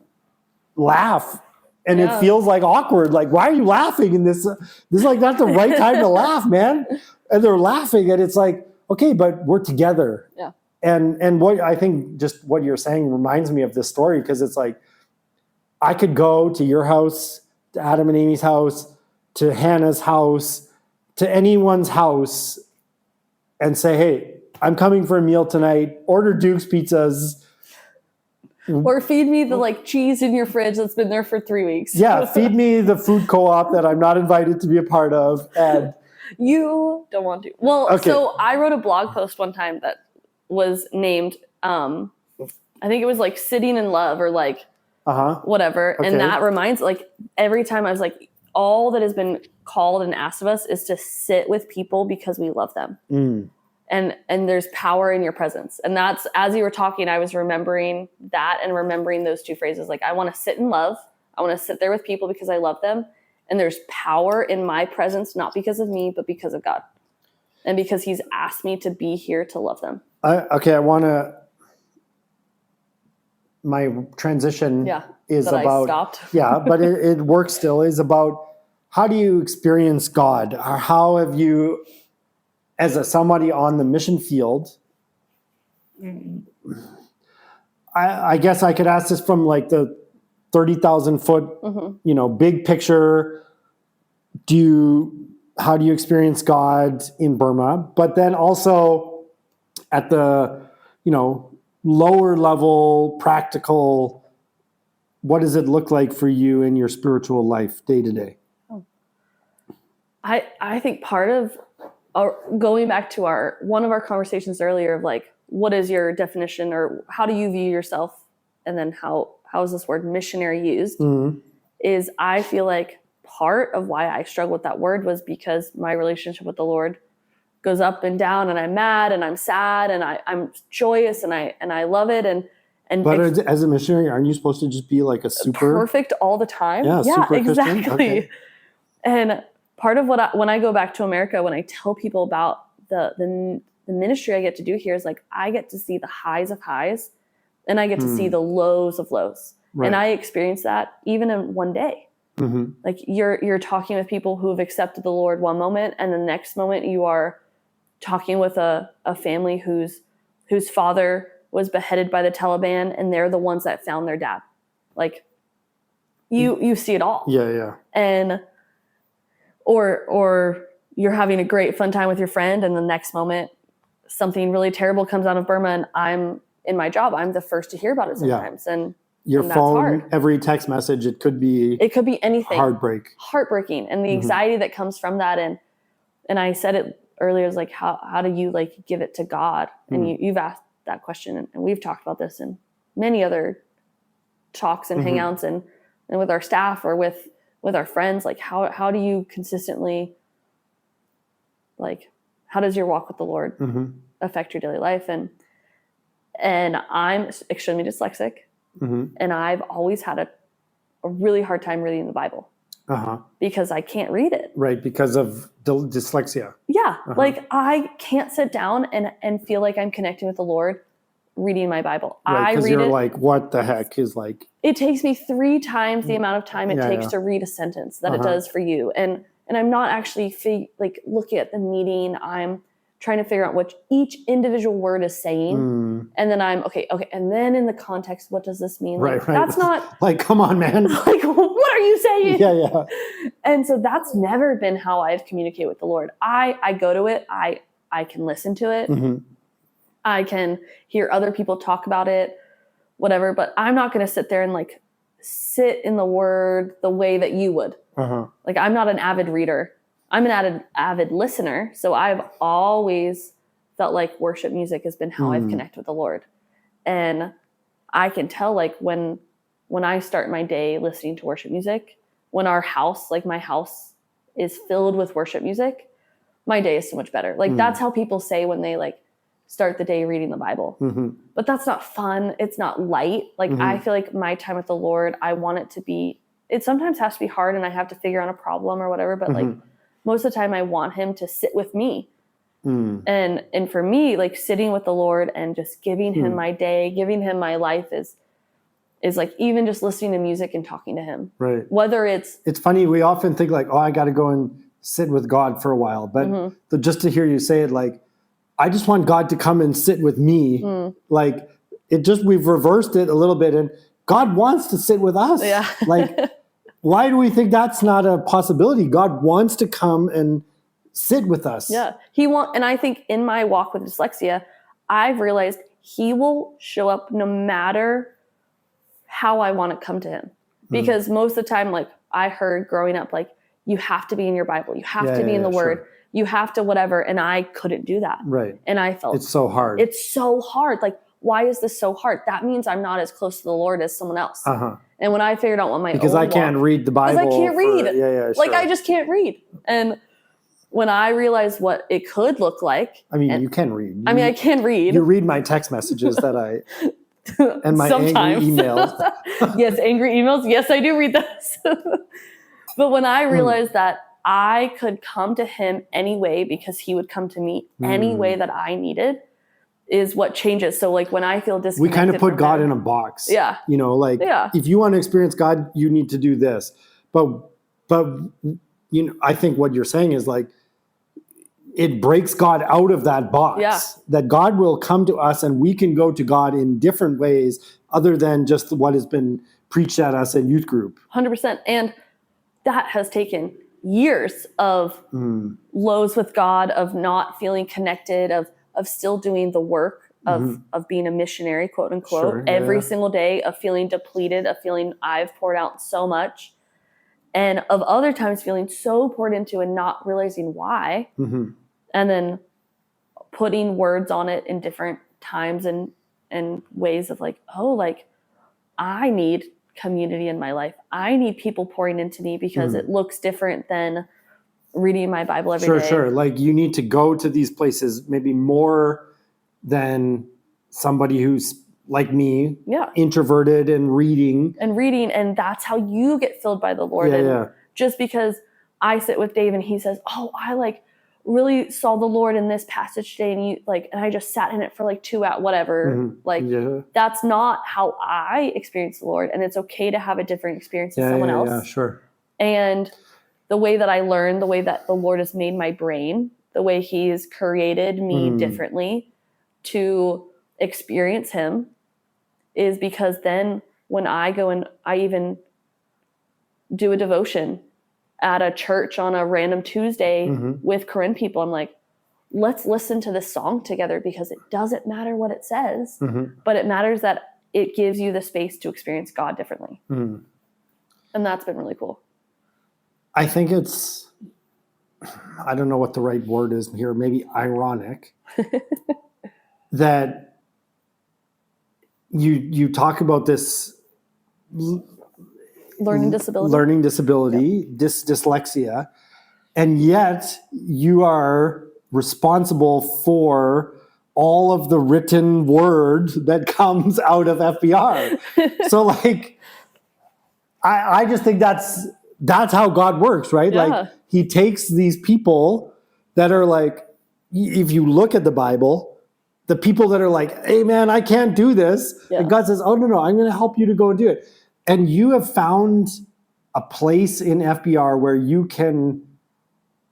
A: laugh and it feels awkward. Why are you laughing? And this is not the right time to laugh, man. And they're laughing and it's okay, but we're together.
B: Yeah.
A: And what I think just what you're saying reminds me of this story, because it's I could go to your house, to Adam and Amy's house, to Hannah's house, to anyone's house and say, hey, I'm coming for a meal tonight. Order Duke's pizzas.
B: Or feed me the cheese in your fridge that's been there for 3 weeks.
A: Yeah, feed me the food co-op that I'm not invited to be a part of. And
B: you don't want to. Well,
A: okay.
B: So I wrote a blog post one time that was named, I think it was Sitting in Love or whatever.
A: Okay.
B: And that reminds, every time I was all that has been called and asked of us is to sit with people because we love them.
A: Mm.
B: And there's power in your presence. And that's, as you were talking, I was remembering that and remembering those two phrases. I want to sit in love. I want to sit there with people because I love them. And there's power in my presence, not because of me, but because of God. And because he's asked me to be here to love them.
A: I want to, my transition is
B: that
A: about,
B: I stopped.
A: yeah, but it works still, is about how do you experience God? Or how have you, as somebody on the mission field, I guess I could ask this from the 30,000 foot,
B: mm-hmm.
A: Big picture. How do you experience God in Burma? But then also at the, lower level, practical, what does it look like for you in your spiritual life day to day?
B: I think part of going back to one of our conversations earlier of what is your definition or how do you view yourself? And then how is this word missionary used?
A: Mm-hmm.
B: Is I feel part of why I struggle with that word was because my relationship with the Lord goes up and down, and I'm mad and I'm sad and I'm joyous and I love it.
A: But as a missionary, aren't you supposed to just be like a super
B: perfect all the time?
A: Yeah, super
B: exactly.
A: Okay.
B: And part of when I go back to America, when I tell people about the ministry I get to do here, is like I get to see the highs of highs and I get to see the lows of lows. Right. And I experience that even in one day. Mm-hmm. Like you're talking with people who have accepted the Lord one moment, and the next moment you are talking with a family whose father was beheaded by the Taliban, and they're the ones that found their dad. Like you see it all.
A: Yeah.
B: And or you're having a great fun time with your friend, and the next moment something really terrible comes out of Burma, and I'm in my job, I'm the first to hear about it sometimes. Yeah. And your phone,
A: every text message, it could be
B: anything.
A: Heartbreaking.
B: And the anxiety that comes from that. And I said it earlier, is like, how do you like give it to God? And you've asked that question, and we've talked about this in many other talks and hangouts and with our staff or with our friends. Like how do you consistently, like, how does your walk with the Lord affect your daily life? And I'm extremely dyslexic. And I've always had a really hard time reading the Bible because I can't read it.
A: Right, because of dyslexia.
B: Yeah, like I can't sit down and feel like I'm connecting with the Lord reading my Bible.
A: Right, because you're like, what the heck is like...
B: It takes me 3 times the amount of time it takes to read a sentence that it does for you. And I'm not actually looking at the meaning. I'm trying to figure out what each individual word is saying. And then I'm, okay. And then in the context, what does this mean?
A: Right.
B: That's not...
A: Like, come on, man.
B: Like, what are you saying?
A: Yeah.
B: And so that's never been how I've communicated with the Lord. I go to it. I can listen to it. I can hear other people talk about it, whatever. But I'm not going to sit there and like sit in the word the way that you would. Like, I'm not an avid reader. I'm an avid listener, so I've always felt like worship music has been how I've connected with the Lord. And I can tell, like, when I start my day listening to worship music, when our house, like my house, is filled with worship music, my day is so much better. Like, that's how people say when they, like, start the day reading the Bible. But that's not fun. It's not light. Like, I feel like my time with the Lord, I want it to be, it sometimes has to be hard and I have to figure out a problem or whatever, but like, most of the time I want him to sit with me. And for me, like sitting with the Lord and just giving him my day, giving him my life is like even just listening to music and talking to him.
A: Right.
B: Whether it's
A: funny. We often think like, oh, I got to go and sit with God for a while. But just to hear you say it, like, I just want God to come and sit with me. Like we've reversed it a little bit, and God wants to sit with us.
B: Yeah.
A: Like, why do we think that's not a possibility? God wants to come and sit with us.
B: Yeah. And I think in my walk with dyslexia, I've realized he will show up no matter how I want to come to him. Because most of the time, like I heard growing up, like, you have to be in your Bible. You have to be in the Word. Sure. You have to whatever. And I couldn't do that.
A: Right.
B: And I felt
A: it's so hard.
B: It's so hard. Like, why is this so hard? That means I'm not as close to the Lord as someone else. And when I figured out what my
A: because I can't read the Bible.
B: Because I can't read.
A: Sure.
B: Like, I just can't read. And when I realized what it could look like.
A: I mean, you can read.
B: I can read.
A: You read my text messages that I and my
B: sometimes.
A: Angry emails.
B: Yes, angry emails. Yes, I do read those. But when I realized that I could come to him anyway because he would come to me any way that I needed, is what changes. So like when I feel disconnected,
A: we kind of put God in a box.
B: Yeah.
A: You know, like if you want to experience God, you need to do this. But you know, I think what you're saying is like, it breaks God out of that box.
B: Yeah.
A: That God will come to us and we can go to God in different ways other than just what has been preached at us in youth group.
B: 100%. And that has taken years of lows with God, of not feeling connected, of still doing the work of being a missionary, quote unquote, every single day, of feeling depleted, of feeling I've poured out so much, and of other times feeling so poured into and not realizing why, and then putting words on it in different times and ways of like, oh, like I need community in my life. I need people pouring into me because it looks different than reading my Bible every day.
A: Sure. Like you need to go to these places maybe more than somebody who's like me, introverted and reading. And that's how you get filled by the Lord. Just because I sit with Dave and he says, oh, I like really saw the Lord in this passage today, and I just sat in it for like 2 hours, whatever. That's not how I experience the Lord, and it's okay to have a different experience than someone else. Yeah, sure.
B: And the way that I learn, the way that the Lord has made my brain, the way He's created me differently to experience Him, is because then when I go and I even do a devotion at a church on a random Tuesday with Korean people, I'm like, let's listen to this song together, because it doesn't matter what it says, but it matters that it gives you the space to experience God differently. And that's been really cool.
A: I think it's, I don't know what the right word is here, maybe ironic that you talk about this
B: learning disability,
A: dyslexia, and yet you are responsible for all of the written word that comes out of FBR. So like, I just think that's how God works, right? Like He takes these people that are like, if you look at the Bible, the people that are like, hey man, I can't do this. And God says, oh no, I'm going to help you to go and do it. And you have found a place in FBR where you can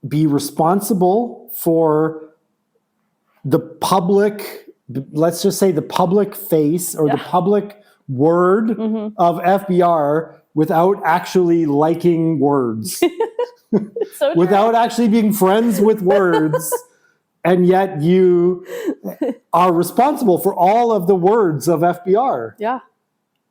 A: be responsible for the public, let's just say the public face or the public word of FBR without actually liking words,
B: so
A: without actually being friends with words. And yet you are responsible for all of the words of FBR.
B: Yeah.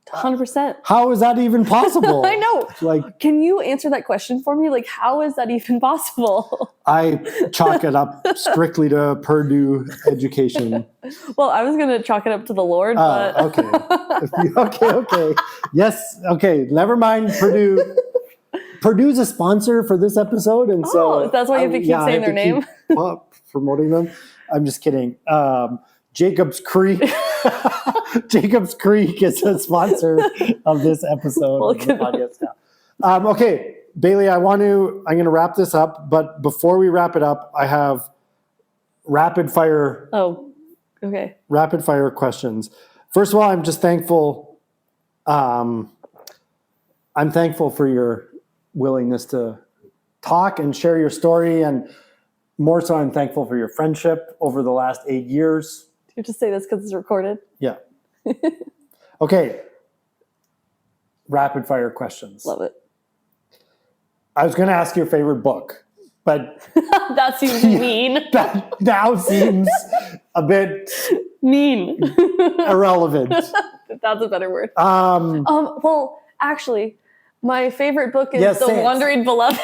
B: 100%.
A: How is that even possible?
B: I know.
A: Like,
B: can you answer that question for me? Like, how is that even possible?
A: I chalk it up strictly to Purdue education.
B: Well, I was going to chalk it up to the Lord, but
A: okay. Yes. Okay. Never mind. Purdue. Purdue's a sponsor for this episode, and so
B: that's why you have to keep saying their name.
A: Promoting them. I'm just kidding. Jacobs Creek. Jacobs Creek is a sponsor of this episode of the podcast now. Okay, Bailey, I'm going to wrap this up, but before we wrap it up, I have rapid fire.
B: Oh, okay.
A: Rapid fire questions. First of all, I'm just thankful. I'm thankful for your willingness to talk and share your story, and more so, I'm thankful for your friendship over the last 8 years.
B: You just say this because it's recorded?
A: Yeah. Okay. Rapid fire questions.
B: Love it.
A: I was going to ask your favorite book, but
B: that seems mean.
A: That now seems a bit
B: mean.
A: Irrelevant.
B: That's a better word. Well, actually, my favorite book is The Wandering Beloved.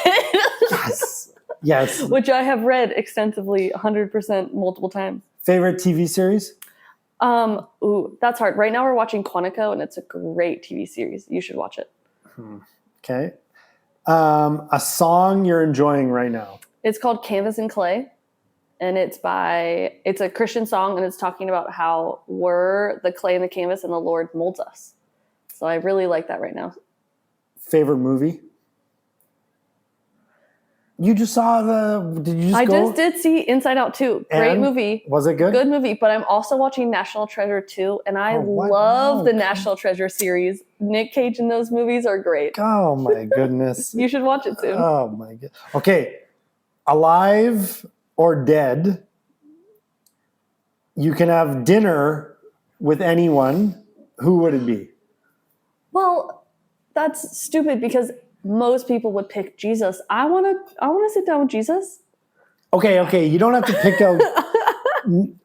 B: Yes. Which I have read extensively, 100% multiple times.
A: Favorite TV series?
B: That's hard. Right now we're watching Quantico, and it's a great TV series. You should watch it.
A: Okay. A song you're enjoying right now?
B: It's called Canvas and Clay, and it's a Christian song, and it's talking about how we're the clay and the canvas, and the Lord molds us. So I really like that right now.
A: Favorite movie? You just saw I
B: just did see Inside Out 2. Great movie.
A: Was it good?
B: Good movie. But I'm also watching National Treasure 2, and I love the National Treasure series. Nick Cage in those movies are great.
A: Oh my goodness.
B: You should watch it soon.
A: Oh my god. Okay. Alive or dead, you can have dinner with anyone. Who would it be?
B: Well, that's stupid because most people would pick Jesus. I want to sit down with Jesus.
A: Okay. You don't have to pick out.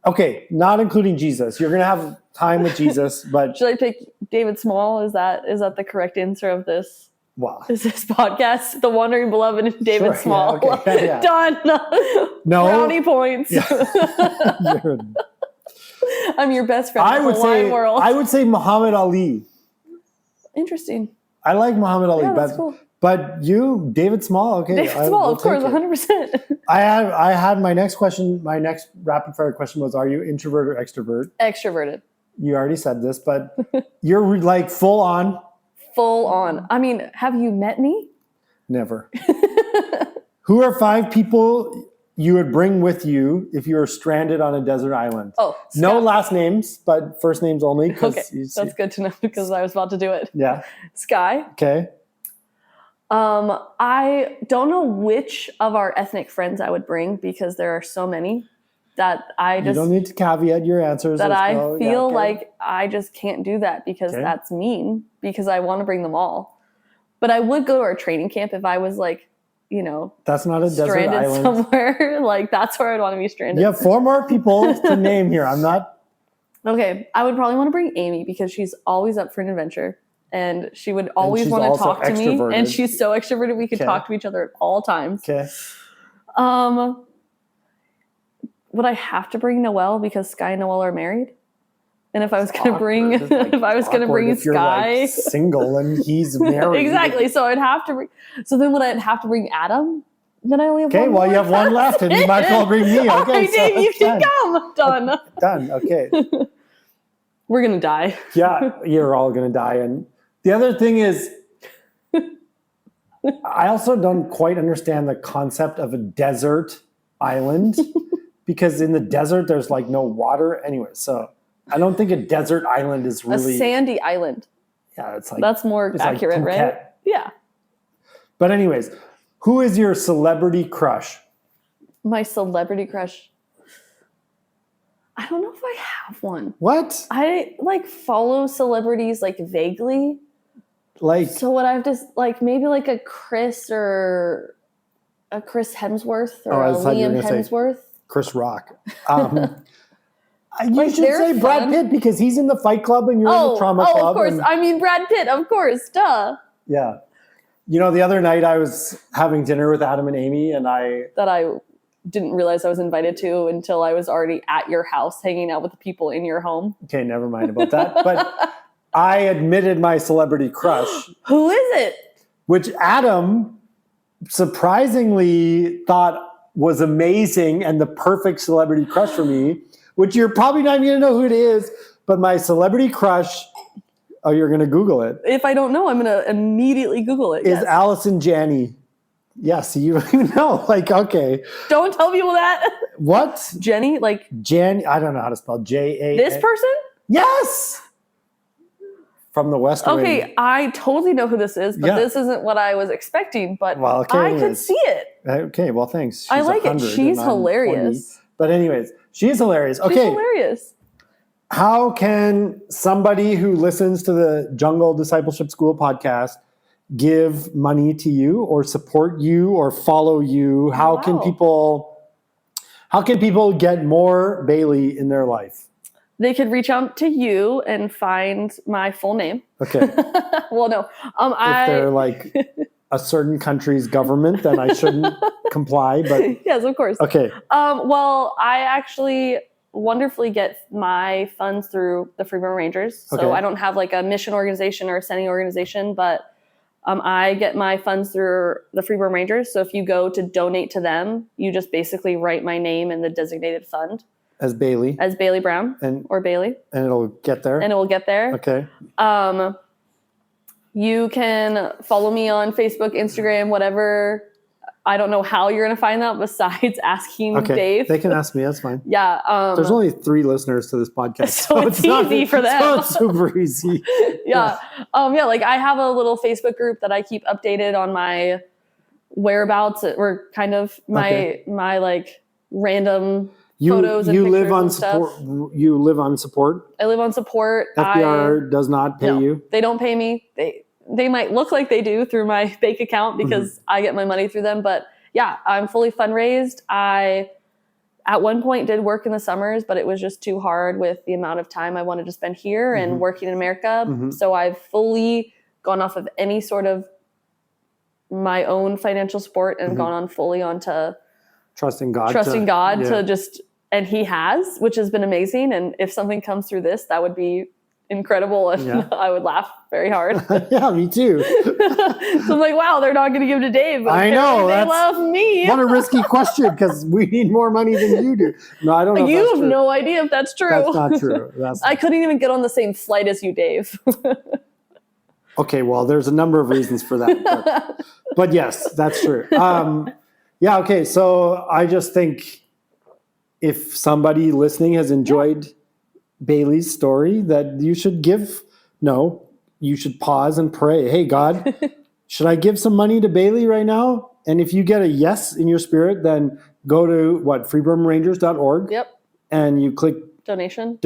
A: Okay, not including Jesus. You're going to have time with Jesus, but
B: should I pick David Small? Is that the correct answer of this?
A: Wow.
B: Is this podcast The Wandering Beloved and David Small?
A: Yeah, okay. Yeah.
B: Done.
A: No.
B: Brownie points.
A: Yeah.
B: I'm your best friend in the whole wide world.
A: I would say Muhammad Ali.
B: Interesting.
A: I like Muhammad Ali,
B: Yeah, that's cool.
A: but you, David Small, okay.
B: David Small, of course, 100%.
A: I had my next question, my next rapid fire question was, are you introvert or extrovert?
B: Extroverted.
A: You already said this, but you're like full on?
B: Full on. I mean, have you met me?
A: Never. Who are 5 people you would bring with you if you were stranded on a desert island?
B: Oh, Scott.
A: No last names, but first names only.
B: Okay, that's good to know because I was about to do it.
A: Yeah.
B: Sky.
A: Okay.
B: I don't know which of our ethnic friends I would bring because there are so many that I just...
A: You don't need to caveat your answers.
B: That I feel like I just can't do that because that's mean, because I want to bring them all. But I would go to our training camp if I was like, you know...
A: That's not a desert
B: stranded
A: island.
B: Somewhere. Like, that's where I'd want to be stranded.
A: You have 4 more people to name here. I'm not...
B: Okay, I would probably want to bring Amy because she's always up for an adventure. And she would always want to talk to me. And she's so extroverted, we could talk to each other at all times.
A: Okay.
B: Would I have to bring Noelle because Sky and Noelle are married? And if I was going to bring, if I was going to bring
A: if you're
B: Sky,
A: like single and he's married,
B: exactly. So I'd have to bring. So then would I have to bring Adam? Then I only have
A: one. Okay, well
B: more.
A: you have one left, and you might as well bring me. Okay,
B: all right, Dave, you can come. Done.
A: Done. Okay.
B: We're gonna die.
A: Yeah, you're all gonna die. And the other thing is, I also don't quite understand the concept of a desert island. Because in the desert, there's like no water anyway. So I don't think a desert island is really...
B: A sandy island.
A: Yeah, it's like...
B: That's more accurate,
A: like
B: right? Yeah.
A: But anyways, who is your celebrity crush?
B: My celebrity crush? I don't know if I have one.
A: What?
B: I like follow celebrities like vaguely.
A: Like...
B: So what I've just... Like maybe like a Chris or... A Chris Hemsworth or a Liam Hemsworth.
A: Chris Rock. You should say Brad Pitt because he's in the Fight Club and you're in the Trauma Club.
B: Oh, of course. I mean, Brad Pitt, of course. Duh.
A: Yeah. You know, the other night I was having dinner with Adam and Amy and
B: That I didn't realize I was invited to until I was already at your house hanging out with the people in your home.
A: Okay, never mind about that. But I admitted my celebrity crush.
B: Who is it?
A: Which Adam surprisingly thought was amazing and the perfect celebrity crush for me, which you're probably not even going to know who it is, but my celebrity crush, oh, you're going to Google it.
B: If I don't know, I'm going to immediately Google it.
A: Is Allison Janney. Yes, you don't even know. Like, okay.
B: Don't tell people that.
A: What?
B: Jenny? Like.
A: Jenny, I don't know how to spell J-A.
B: This person?
A: Yes! From the West Wing.
B: Okay, I totally know who this is, but this isn't what I was expecting, but I could see it.
A: Okay, well, thanks.
B: I like it. She's hilarious.
A: 20. But anyways, she's hilarious. Okay.
B: She's hilarious.
A: How can somebody who listens to the Jungle Discipleship School podcast give money to you or support you or follow you? How can people get more Bailey in their life?
B: They could reach out to you and find my full name.
A: Okay.
B: Well, no.
A: If they're like a certain country's government, then I shouldn't comply. But
B: yes, of course.
A: Okay.
B: Well, I actually wonderfully get my funds through the Free Burma Rangers. So I don't have like a mission organization or a sending organization, but I get my funds through the Free Burma Rangers. So if you go to donate to them, you just basically write my name in the designated fund.
A: As Bailey.
B: As Bailey Brown or Bailey.
A: And it'll get there?
B: And it will get there.
A: Okay.
B: You can follow me on Facebook, Instagram, whatever. I don't know how you're going to find that besides asking Dave.
A: They can ask me. That's fine.
B: Yeah.
A: There's only 3 listeners to this podcast.
B: So it's easy for them.
A: So it's super easy.
B: Yeah. Like I have a little Facebook group that I keep updated on my whereabouts. Or kind of my like random photos and pictures
A: live on
B: and
A: support.
B: stuff.
A: You live on support?
B: I live on support.
A: FBR does not pay you?
B: They don't pay me. They might look like they do through my bank account because I get my money through them. But yeah, I'm fully fundraised. I, at one point, did work in the summers, but it was just too hard with the amount of time I wanted to spend here and working in America. So I've fully gone off of any sort of my own financial support and gone on fully onto trusting God to just, and he has, which has been amazing. And if something comes through this, that would be incredible, and
A: Yeah.
B: I would laugh very hard.
A: Yeah, me too.
B: So I'm like, wow, they're not going to give to Dave. But
A: I know,
B: they
A: that's-
B: love me.
A: What a risky question, because we need more money than you do. No, I don't know. If
B: You
A: that's
B: have
A: true.
B: no idea if that's true.
A: That's not true. That's
B: I couldn't even get on the same flight as you, Dave.
A: okay. Well, there's a number of reasons for that, but yes, that's true. Yeah. Okay. So I just think if somebody listening has enjoyed Bailey's story, that you should you should pause and pray. Hey, God, should I give some money to Bailey right now? And if you get a yes in your spirit, then go to freeburmarangers.org.
B: Yep.
A: And you click
B: Donation.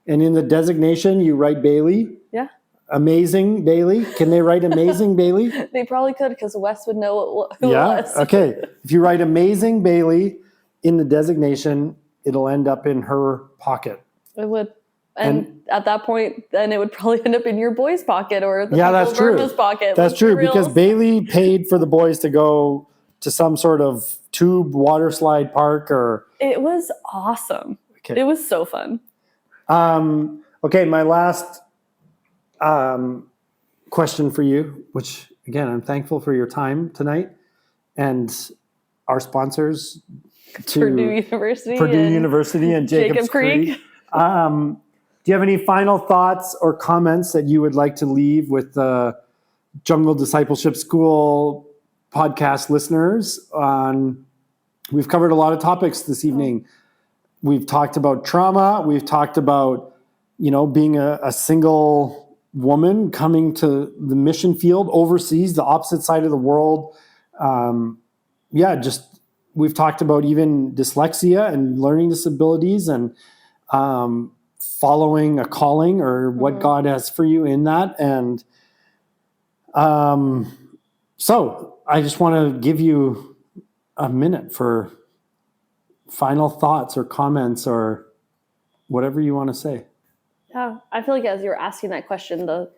A: And in the designation, you write Bailey.
B: Yeah.
A: Amazing Bailey. Can they write amazing Bailey?
B: They probably could, because Wes would know who it
A: Yeah.
B: was.
A: Okay. If you write amazing Bailey in the designation, it'll end up in her pocket.
B: It would. And at that point, then it would probably end up in your boy's pocket or the
A: that's true.
B: Burma's pocket.
A: That's
B: like,
A: true,
B: for reals.
A: because Bailey paid for the boys to go to some sort of tube water slide park or.
B: It was awesome.
A: Okay.
B: It was so fun.
A: Okay, my last question for you, which again, I'm thankful for your time tonight and our sponsors to
B: Purdue University
A: and Jacobs Creek. Do you have any final thoughts or comments that you would like to leave with the Jungle Discipleship School podcast listeners on? We've covered a lot of topics this evening. We've talked about trauma. We've talked about, being a single woman coming to the mission field overseas, the opposite side of the world. We've talked about even dyslexia and learning disabilities and following a calling or what God has for you in that. And so I just want to give you a minute for final thoughts or comments or whatever you want to say.
B: Yeah, I feel like as you were asking that question, the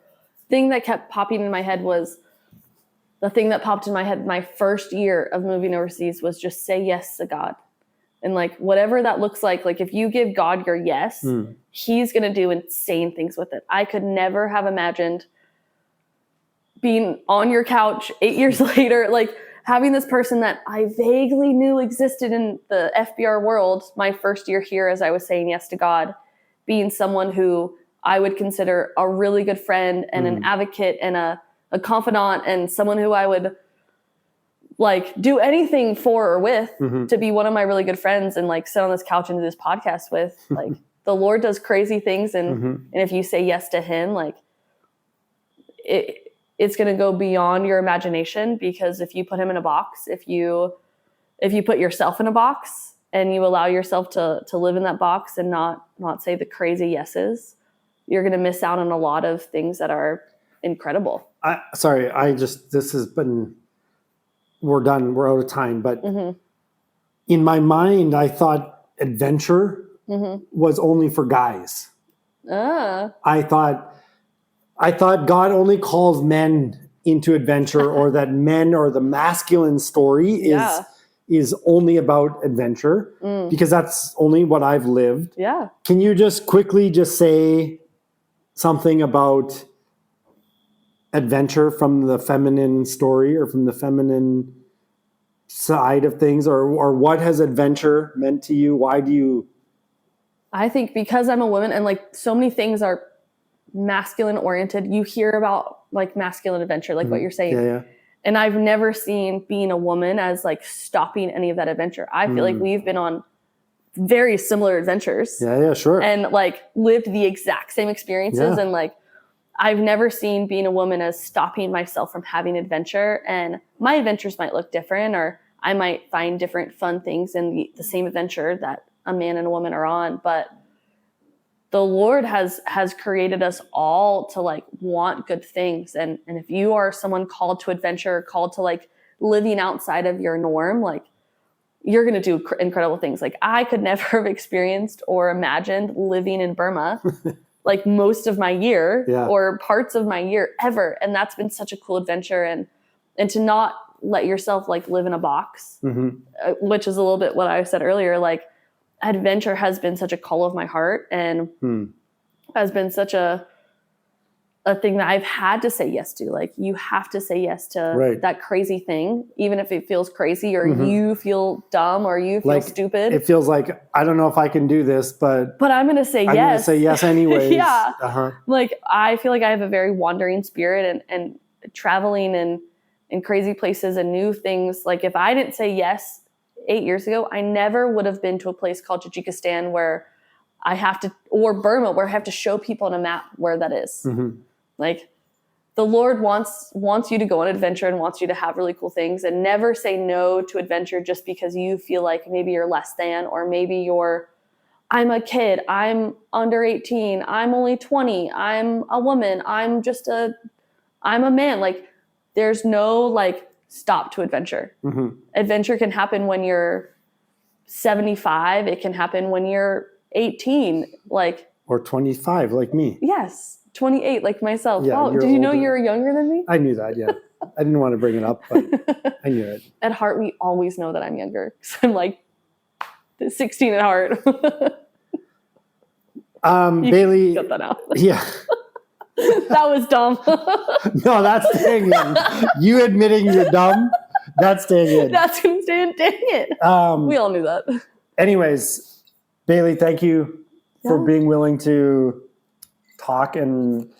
B: thing that kept popping in my head was the thing that popped in my head my first year of moving overseas was just say yes to God. And like, whatever that looks like if you give God your yes, he's going to do insane things with it. I could never have imagined being on your couch 8 years later, having this person that I vaguely knew existed in the FBR world my first year here as I was saying yes to God, being someone who I would consider a really good friend and an advocate and a confidant and someone who I would do anything for or with to be one of my really good friends and sit on this couch and do this podcast with. The Lord does crazy things. And if you say yes to him, it's going to go beyond your imagination, because if you put him in a box, if you put yourself in a box and you allow yourself to live in that box and not say the crazy yeses, you're going to miss out on a lot of things that are incredible.
A: We're done. We're out of time. But in my mind, I thought adventure was only for guys. I thought God only calls men into adventure, or that men or the masculine story is only about adventure, because that's only what I've lived.
B: Yeah.
A: Can you just quickly just say something about adventure from the feminine story or from the feminine side of things, or what has adventure meant to you? Why do you?
B: I think because I'm a woman and so many things are masculine oriented, you hear about masculine adventure, what you're saying.
A: Yeah.
B: And I've never seen being a woman as stopping any of that adventure. I feel like we've been on very similar adventures.
A: Yeah, sure.
B: And lived the exact same experiences.
A: Yeah.
B: And I've never seen being a woman as stopping myself from having adventure. And my adventures might look different, or I might find different fun things in the same adventure that a man and a woman are on. But the Lord has created us all to want good things. And if you are someone called to adventure, called to living outside of your norm, you're going to do incredible things. I could never have experienced or imagined living in Burma most of my year or parts of my year ever. And that's been such a cool adventure. And to not let yourself live in a box, which is a little bit what I said earlier, adventure has been such a call of my heart. And has been such a thing that I've had to say yes to. Like, you have to say yes to that crazy thing, even if it feels crazy or you feel dumb or you feel stupid.
A: It feels like, I don't know if I can do this, but
B: I'm going to say yes.
A: I'm going to say yes anyways.
B: Yeah. Like, I feel like I have a very wandering spirit and traveling and in crazy places and new things. Like, if I didn't say yes 8 years ago, I never would have been to a place called Tajikistan where I have to, or Burma, where I have to show people on a map where that is. Like, the Lord wants you to go on an adventure and wants you to have really cool things, and never say no to adventure just because you feel like maybe you're less than, or maybe I'm a kid, I'm under 18, I'm only 20, I'm a woman, I'm a man. Like, there's no like stop to adventure. Adventure can happen when you're 75. It can happen when you're 18,
A: or 25, like me.
B: Yes. 28, like myself.
A: Yeah,
B: wow, did you know you were younger than me?
A: I knew that, yeah. I didn't want to bring it up, but I knew it.
B: At heart, we always know that I'm younger, because I'm like 16 at heart.
A: Bailey.
B: Cut that out.
A: Yeah.
B: That was dumb.
A: No, that's staying in. You admitting you're dumb, that's staying in.
B: That's going to stay in, dang it. We all knew that.
A: Anyways, Bailey, thank you for being willing to talk and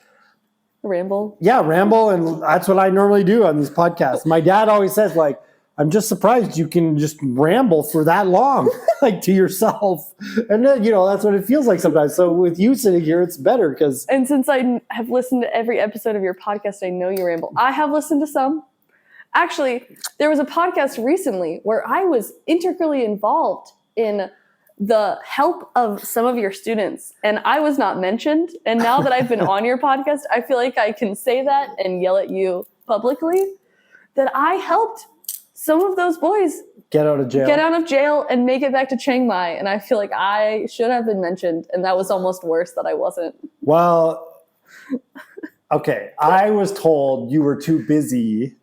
B: ramble.
A: Yeah, ramble. And that's what I normally do on these podcasts. My dad always says, like, I'm just surprised you can just ramble for that long, like, to yourself. And then, that's what it feels like sometimes. So with you sitting here, it's better because.
B: And since I have listened to every episode of your podcast, I know you ramble. I have listened to some. Actually, there was a podcast recently where I was integrally involved in the help of some of your students, and I was not mentioned. And now that I've been on your podcast, I feel like I can say that and yell at you publicly that I helped some of those boys
A: get out of jail
B: and make it back to Chiang Mai. And I feel like I should have been mentioned, and that was almost worse that I wasn't.
A: Well, okay. I was told you were too busy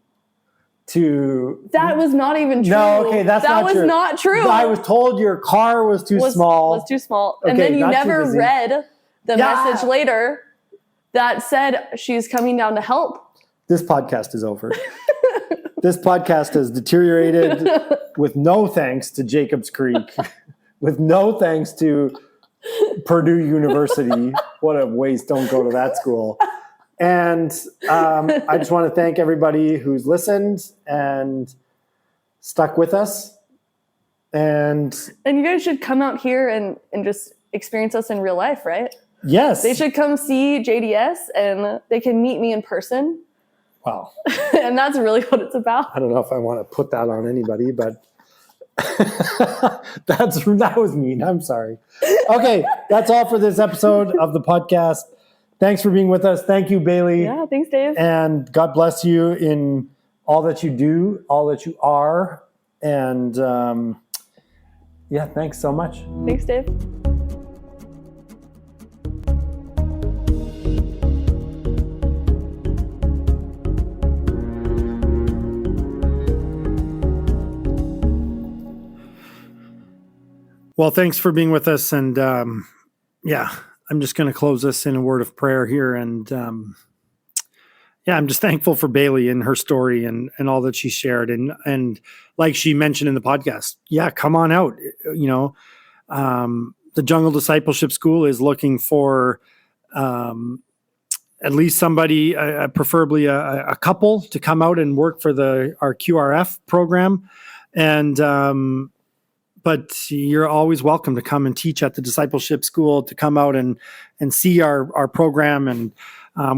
A: to.
B: That was not even true.
A: No, okay, that
B: was not true.
A: I was told your car was too small.
B: Was too small. Okay, and then you never read the message later that said she's coming down to help.
A: This podcast is over. This podcast has deteriorated with no thanks to Jacobs Creek, with no thanks to Purdue University. What a waste. Don't go to that school. And I just want to thank everybody who's listened and stuck with us. And
B: you guys should come out here and just experience us in real life, right?
A: Yes.
B: They should come see JDS and they can meet me in person.
A: Wow.
B: And that's really what it's about.
A: I don't know if I want to put that on anybody, but that was mean. I'm sorry. Okay, that's all for this episode of the podcast. Thanks for being with us. Thank you, Bailey.
B: Yeah, thanks, Dave.
A: And God bless you in all that you do, all that you are. And thanks so much.
B: Thanks, Dave.
A: Well, thanks for being with us. And I'm just going to close this in a word of prayer here. And I'm just thankful for Bailey and her story and all that she shared. And like she mentioned in the podcast, come on out. The Jungle Discipleship School is looking for at least somebody, preferably a couple, to come out and work for our QRF program. And but you're always welcome to come and teach at the discipleship school, to come out and see our program. And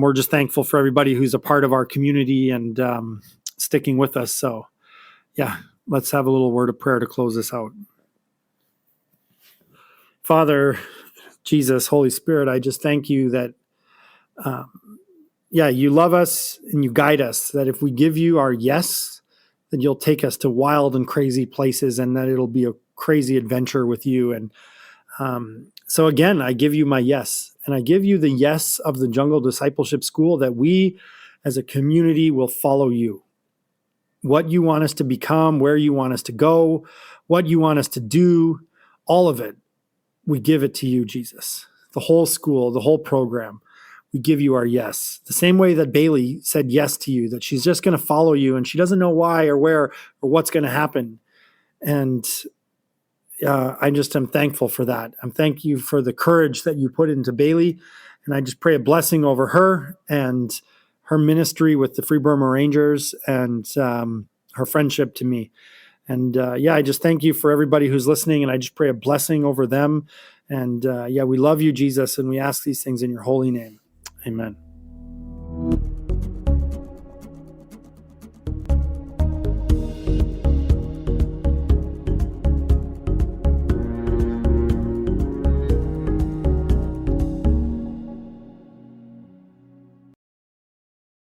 A: we're just thankful for everybody who's a part of our community and sticking with us. So let's have a little word of prayer to close this out. Father, Jesus, Holy Spirit, I just thank you that, you love us and you guide us, that if we give you our yes, that you'll take us to wild and crazy places, and that it'll be a crazy adventure with you. And so again, I give you my yes, and I give you the yes of the Jungle Discipleship School, that we as a community will follow you. What you want us to become, where you want us to go, what you want us to do, all of it, we give it to you, Jesus. the whole school, the whole program. We give you our yes. The same way that Bailey said yes to you, that she's just going to follow you and she doesn't know why or where or what's going to happen. And I just am thankful for that. I'm thank you for the courage that you put into Bailey. And I just pray a blessing over her and her ministry with the Free Burma Rangers and her friendship to me. And I just thank you for everybody who's listening. And I just pray a blessing over them. And we love you, Jesus. And we ask these things in your holy name. Amen.